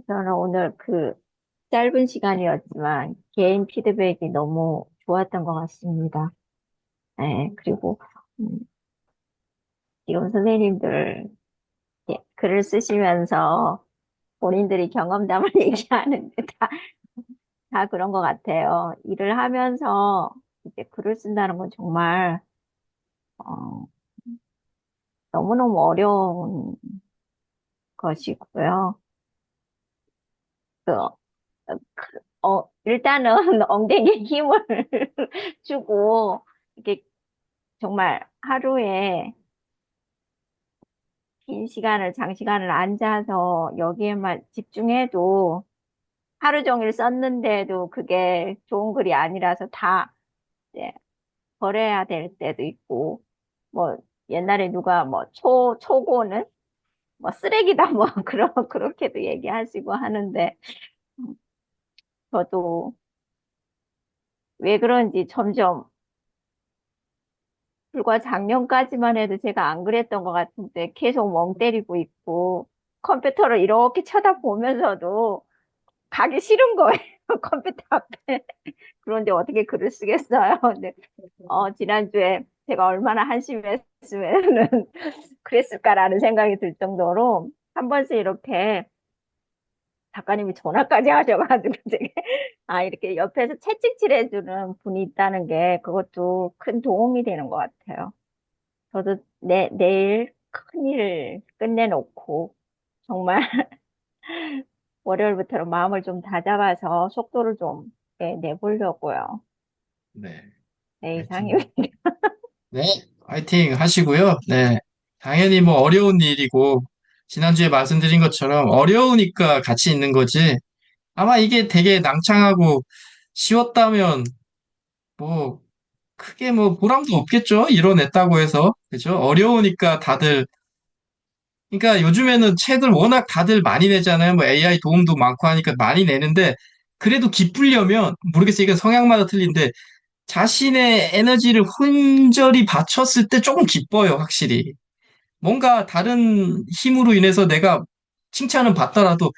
Speaker 3: 저는 오늘 그 짧은 시간이었지만 개인 피드백이 너무 좋았던 것 같습니다. 네, 그리고 음, 지금 선생님들 글을 쓰시면서 본인들이 경험담을 얘기하는데 다 그런 것 같아요. 일을 하면서 이제 글을 쓴다는 건 정말 어, 너무너무 어려운 것이고요. 그, 일단은 엉덩이에 힘을 주고 이렇게 정말 하루에 긴 시간을, 장시간을 앉아서 여기에만 집중해도 하루 종일 썼는데도 그게 좋은 글이 아니라서 다 이제 버려야 될 때도 있고, 뭐, 옛날에 누가 뭐, 초고는 뭐, 쓰레기다, 뭐, 그렇게도 얘기하시고 하는데, 저도 왜 그런지 점점, 불과 작년까지만 해도 제가 안 그랬던 것 같은데, 계속 멍 때리고 있고, 컴퓨터를 이렇게 쳐다보면서도 가기 싫은 거예요, 컴퓨터 앞에. 그런데 어떻게 글을 쓰겠어요? 근데, 지난주에 제가 얼마나 한심했으면은 그랬을까라는 생각이 들 정도로 한 번씩 이렇게 작가님이 전화까지 하셔가지고 되게 이렇게 옆에서 채찍질 해주는 분이 있다는 게 그것도 큰 도움이 되는 것 같아요. 저도 내일 큰일 끝내놓고 정말 월요일부터 마음을 좀 다잡아서 속도를 좀 내보려고요.
Speaker 1: 네.
Speaker 3: 네,
Speaker 1: 화이팅.
Speaker 3: 이상입니다.
Speaker 1: 네. 화이팅 하시고요. 네. 당연히 뭐 어려운 일이고, 지난주에 말씀드린 것처럼 어려우니까 같이 있는 거지. 아마 이게 되게 낭창하고 쉬웠다면 뭐 크게 뭐 보람도 없겠죠. 이뤄냈다고 해서. 그죠? 어려우니까 다들 그러니까 요즘에는 책을 워낙 다들 많이 내잖아요. 뭐 AI 도움도 많고 하니까 많이 내는데 그래도 기쁘려면 모르겠어요. 이건 성향마다 틀린데 자신의 에너지를 혼절히 바쳤을 때 조금 기뻐요, 확실히. 뭔가 다른 힘으로 인해서 내가 칭찬은 받더라도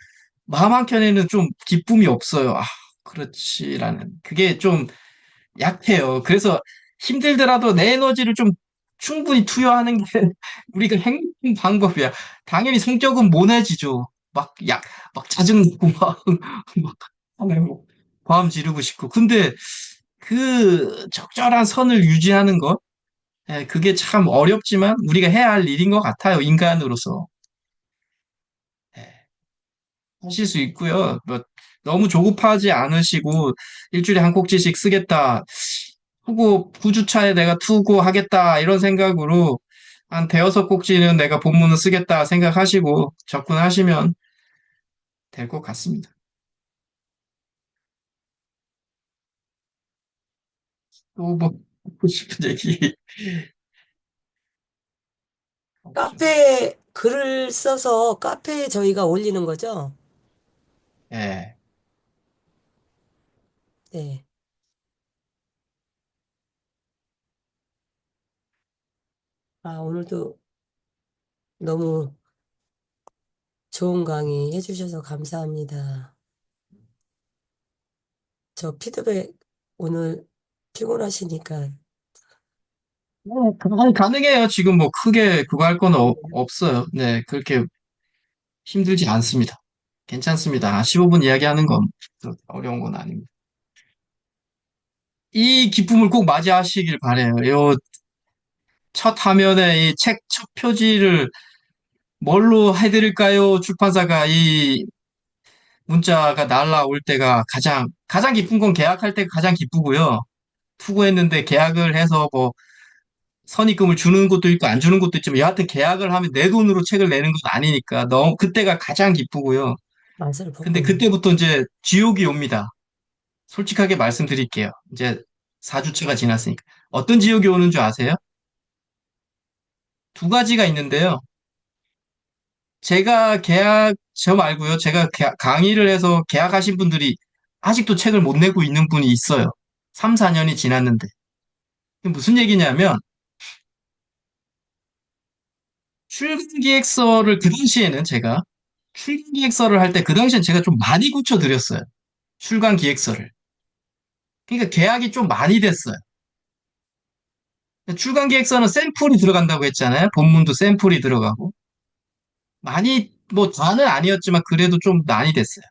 Speaker 1: 마음 한켠에는 좀 기쁨이 없어요. 그렇지라는. 그게 좀 약해요. 그래서 힘들더라도 내 에너지를 좀 충분히 투여하는 게 우리가 행복한 방법이야. 당연히 성격은 모내지죠. 막 짜증내고 막, 막 과음 지르고 싶고. 근데 그 적절한 선을 유지하는 것, 그게 참 어렵지만 우리가 해야 할 일인 것 같아요. 인간으로서. 예, 하실 수 있고요. 뭐 너무 조급하지 않으시고 일주일에 한 꼭지씩 쓰겠다. 후주차에 내가 투고하겠다 이런 생각으로 한 대여섯 꼭지는 내가 본문을 쓰겠다 생각하시고 접근하시면 될 것 같습니다. 또 뭐 하고 싶은 얘기 없죠.
Speaker 2: 카페에 글을 써서 카페에 저희가 올리는 거죠?
Speaker 1: 예,
Speaker 2: 네. 오늘도 너무 좋은 강의 해주셔서 감사합니다. 저 피드백 오늘 피곤하시니까
Speaker 1: 가능해요. 지금 뭐 크게 그거 할 건 없어요. 네, 그렇게 힘들지 않습니다. 괜찮습니다. 15분 이야기하는 건 그렇게 어려운 건 아닙니다. 이 기쁨을 꼭 맞이하시길 바래요. 요 첫 화면에 이 책 첫 표지를 뭘로 해드릴까요? 출판사가 이 문자가 날라올 때가 가장 기쁜 건 계약할 때가 가장 기쁘고요. 투고했는데 계약을 해서 뭐 선입금을 주는 것도 있고 안 주는 것도 있지만 여하튼 계약을 하면 내 돈으로 책을 내는 건 아니니까 너무 그때가 가장 기쁘고요.
Speaker 2: 맛을
Speaker 1: 근데
Speaker 2: 보고
Speaker 1: 그때부터 이제 지옥이 옵니다. 솔직하게 말씀드릴게요. 이제 4주차가 지났으니까. 어떤 지옥이 오는 줄 아세요? 두 가지가 있는데요. 저 말고요. 강의를 해서 계약하신 분들이 아직도 책을 못 내고 있는 분이 있어요. 3, 4년이 지났는데. 이게 무슨 얘기냐면, 출간기획서를 그 당시에는 제가, 출간기획서를 할 때 그 당시엔 제가 좀 많이 고쳐드렸어요. 출간기획서를. 그러니까 계약이 좀 많이 됐어요. 출간기획서는 샘플이 들어간다고 했잖아요. 본문도 샘플이 들어가고. 뭐 다는 아니었지만 그래도 좀 많이 됐어요.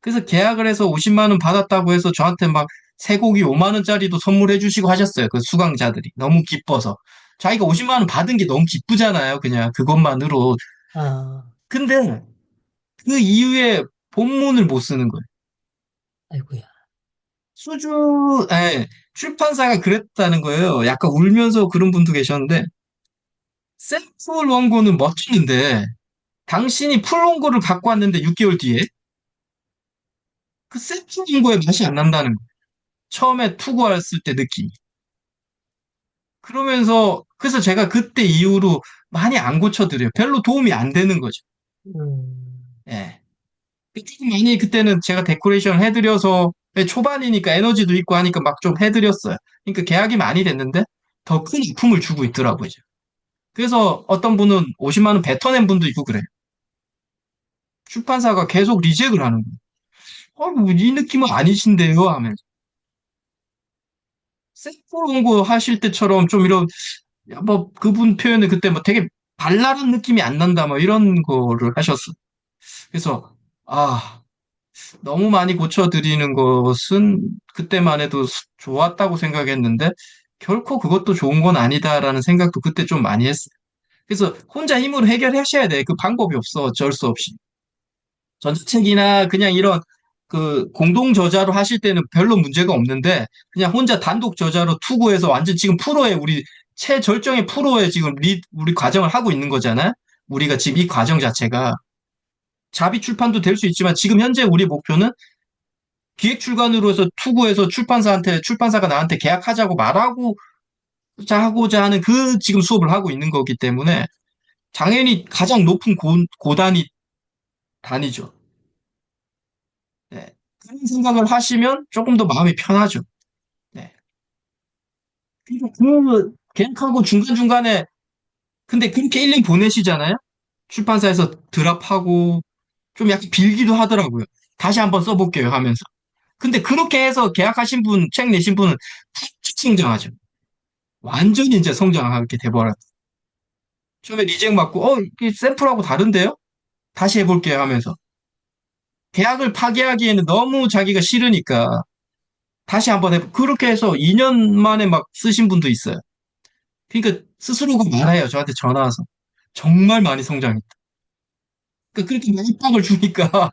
Speaker 1: 그래서 계약을 해서 50만 원 받았다고 해서 저한테 막 쇠고기 5만 원짜리도 선물해 주시고 하셨어요. 그 수강자들이. 너무 기뻐서. 자기가 50만 원 받은 게 너무 기쁘잖아요. 그냥 그것만으로.
Speaker 2: 아,
Speaker 1: 근데 그 이후에 본문을 못 쓰는 거예요.
Speaker 2: 아이고야.
Speaker 1: 출판사가 그랬다는 거예요. 약간 울면서 그런 분도 계셨는데, 샘플 원고는 멋지는데, 당신이 풀 원고를 갖고 왔는데 6개월 뒤에, 그 샘플 원고의 맛이 안 난다는 거예요. 처음에 투고했을 때 느낌이. 그래서 제가 그때 이후로 많이 안 고쳐드려요. 별로 도움이 안 되는 거죠.
Speaker 2: 음,
Speaker 1: 예. 조금 많이 그때는 제가 데코레이션 해드려서, 초반이니까 에너지도 있고 하니까 막 좀 해드렸어요. 그러니까 계약이 많이 됐는데, 더 큰 아픔을 주고 있더라고요. 그래서 어떤 분은 50만 원 뱉어낸 분도 있고 그래요. 출판사가 계속 리젝을 하는 거예요. 뭐이 느낌은 아니신데요 하면서. 샘플 원고 하실 때처럼 좀 이런 뭐 그분 표현을 그때 뭐 되게 발랄한 느낌이 안 난다 뭐 이런 거를 하셨어. 그래서 아 너무 많이 고쳐드리는 것은 그때만 해도 좋았다고 생각했는데 결코 그것도 좋은 건 아니다라는 생각도 그때 좀 많이 했어요. 그래서 혼자 힘으로 해결하셔야 돼. 그 방법이 없어. 어쩔 수 없이. 전자책이나 그냥 이런 그 공동 저자로 하실 때는 별로 문제가 없는데 그냥 혼자 단독 저자로 투고해서 완전 지금 프로에 우리 최절정의 프로에 지금 우리 과정을 하고 있는 거잖아요. 우리가 지금 이 과정 자체가 자비 출판도 될 수 있지만 지금 현재 우리 목표는 기획 출간으로 해서 투고해서 출판사가 나한테 계약하자고 하고자 하는 그 지금 수업을 하고 있는 거기 때문에 당연히 가장 높은 고단이 단위죠. 네. 그런 생각을 하시면 조금 더 마음이 편하죠. 네. 그리고 계약하고 중간중간에, 근데 그렇게 1년 보내시잖아요? 출판사에서 드랍하고, 좀 약간 빌기도 하더라고요. 다시 한번 써볼게요 하면서. 근데 그렇게 해서 계약하신 분, 책 내신 분은 푹 성장하죠. 완전히 이제 성장하게 돼버려요. 처음에 리젝 맞고, 이게 샘플하고 다른데요? 다시 해볼게요 하면서. 계약을 파기하기에는 너무 자기가 싫으니까, 다시 한번 그렇게 해서 2년 만에 막 쓰신 분도 있어요. 그러니까 스스로가 말해요. 저한테 전화 와서. 정말 많이 성장했다. 그러니까 그렇게 압박을 주니까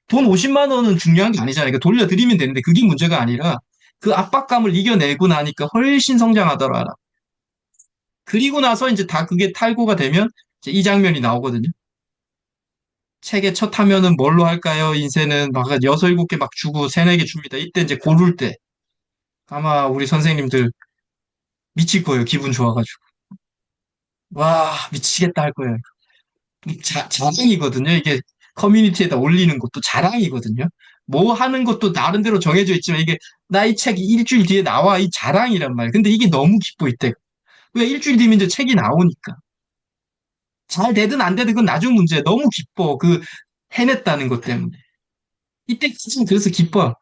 Speaker 1: 돈 50만 원은 중요한 게 아니잖아요. 그러니까 돌려드리면 되는데 그게 문제가 아니라 그 압박감을 이겨내고 나니까 훨씬 성장하더라. 그리고 나서 이제 다 그게 탈고가 되면 이제 이 장면이 나오거든요. 책의 첫 화면은 뭘로 할까요? 인쇄는 막 여섯 일곱 개 막 주고 세네 개 줍니다. 이때 이제 고를 때 아마 우리 선생님들 미칠 거예요. 기분 좋아가지고. 와, 미치겠다 할 거예요. 자랑이거든요. 이게 커뮤니티에다 올리는 것도 자랑이거든요. 뭐 하는 것도 나름대로 정해져 있지만 이게 나 이 책이 일주일 뒤에 나와 이 자랑이란 말이에요. 근데 이게 너무 기뻐 이때. 왜 일주일 뒤면 이제 책이 나오니까. 잘 되든 안 되든 그건 나중 문제. 너무 기뻐. 그 해냈다는 것 때문에. 이때까지는 그래서 기뻐요.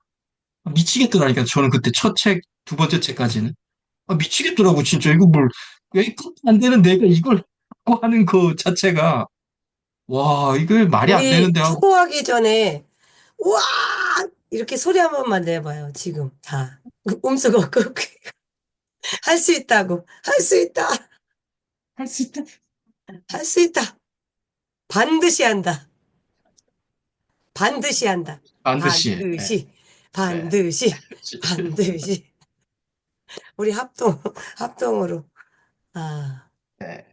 Speaker 1: 미치겠더라니까. 저는 그때 첫 책, 두 번째 책까지는. 미치겠더라고, 진짜. 이거 뭘, 왜 끝도 안 되는 내가 이걸 하고 하는 거 자체가. 와, 이걸 말이 안
Speaker 2: 우리
Speaker 1: 되는데 하고.
Speaker 2: 투고하기 전에 우와 이렇게 소리 한 번만 내봐요. 지금 다 음수가 없고 할 수 있다고 할 수 있다
Speaker 1: 할 수 있다.
Speaker 2: 할 수 있다 반드시 한다 반드시 한다
Speaker 1: 반드시. 해.
Speaker 2: 반드시
Speaker 1: 네.
Speaker 2: 반드시 반드시 우리 합동으로 아
Speaker 1: 네.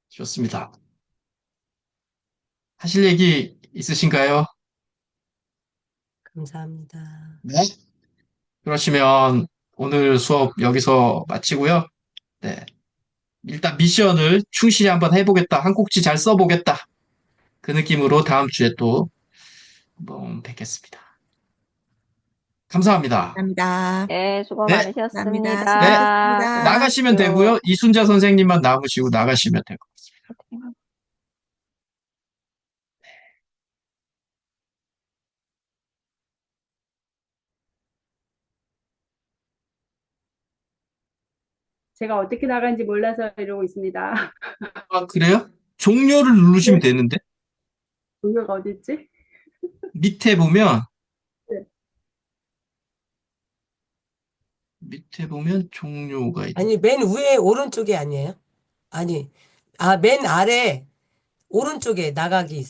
Speaker 1: 좋습니다. 하실 얘기 있으신가요?
Speaker 2: 감사합니다.
Speaker 1: 네. 그러시면 오늘 수업 여기서 마치고요. 네. 일단 미션을 충실히 한번 해보겠다. 한 꼭지 잘 써보겠다. 그 느낌으로 다음 주에 또 한번 뵙겠습니다. 감사합니다.
Speaker 4: 감사합니다.
Speaker 3: 네, 수고
Speaker 1: 네.
Speaker 4: 감사합니다.
Speaker 1: 네.
Speaker 3: 많으셨습니다.
Speaker 4: 수고하셨습니다.
Speaker 1: 나가시면 되고요. 이순자 선생님만 남으시고 나가시면 되고.
Speaker 3: 수고하십시오.
Speaker 5: 제가 어떻게 나간지 몰라서 이러고 있습니다.
Speaker 1: 아, 그래요? 종료를 누르시면
Speaker 5: 네,
Speaker 1: 되는데
Speaker 5: 종료가 어디 있지?
Speaker 1: 밑에 보면
Speaker 5: 네.
Speaker 1: 종료가 있.
Speaker 2: 아니 맨 위에 오른쪽에 아니에요? 아니 맨 아래 오른쪽에 나가기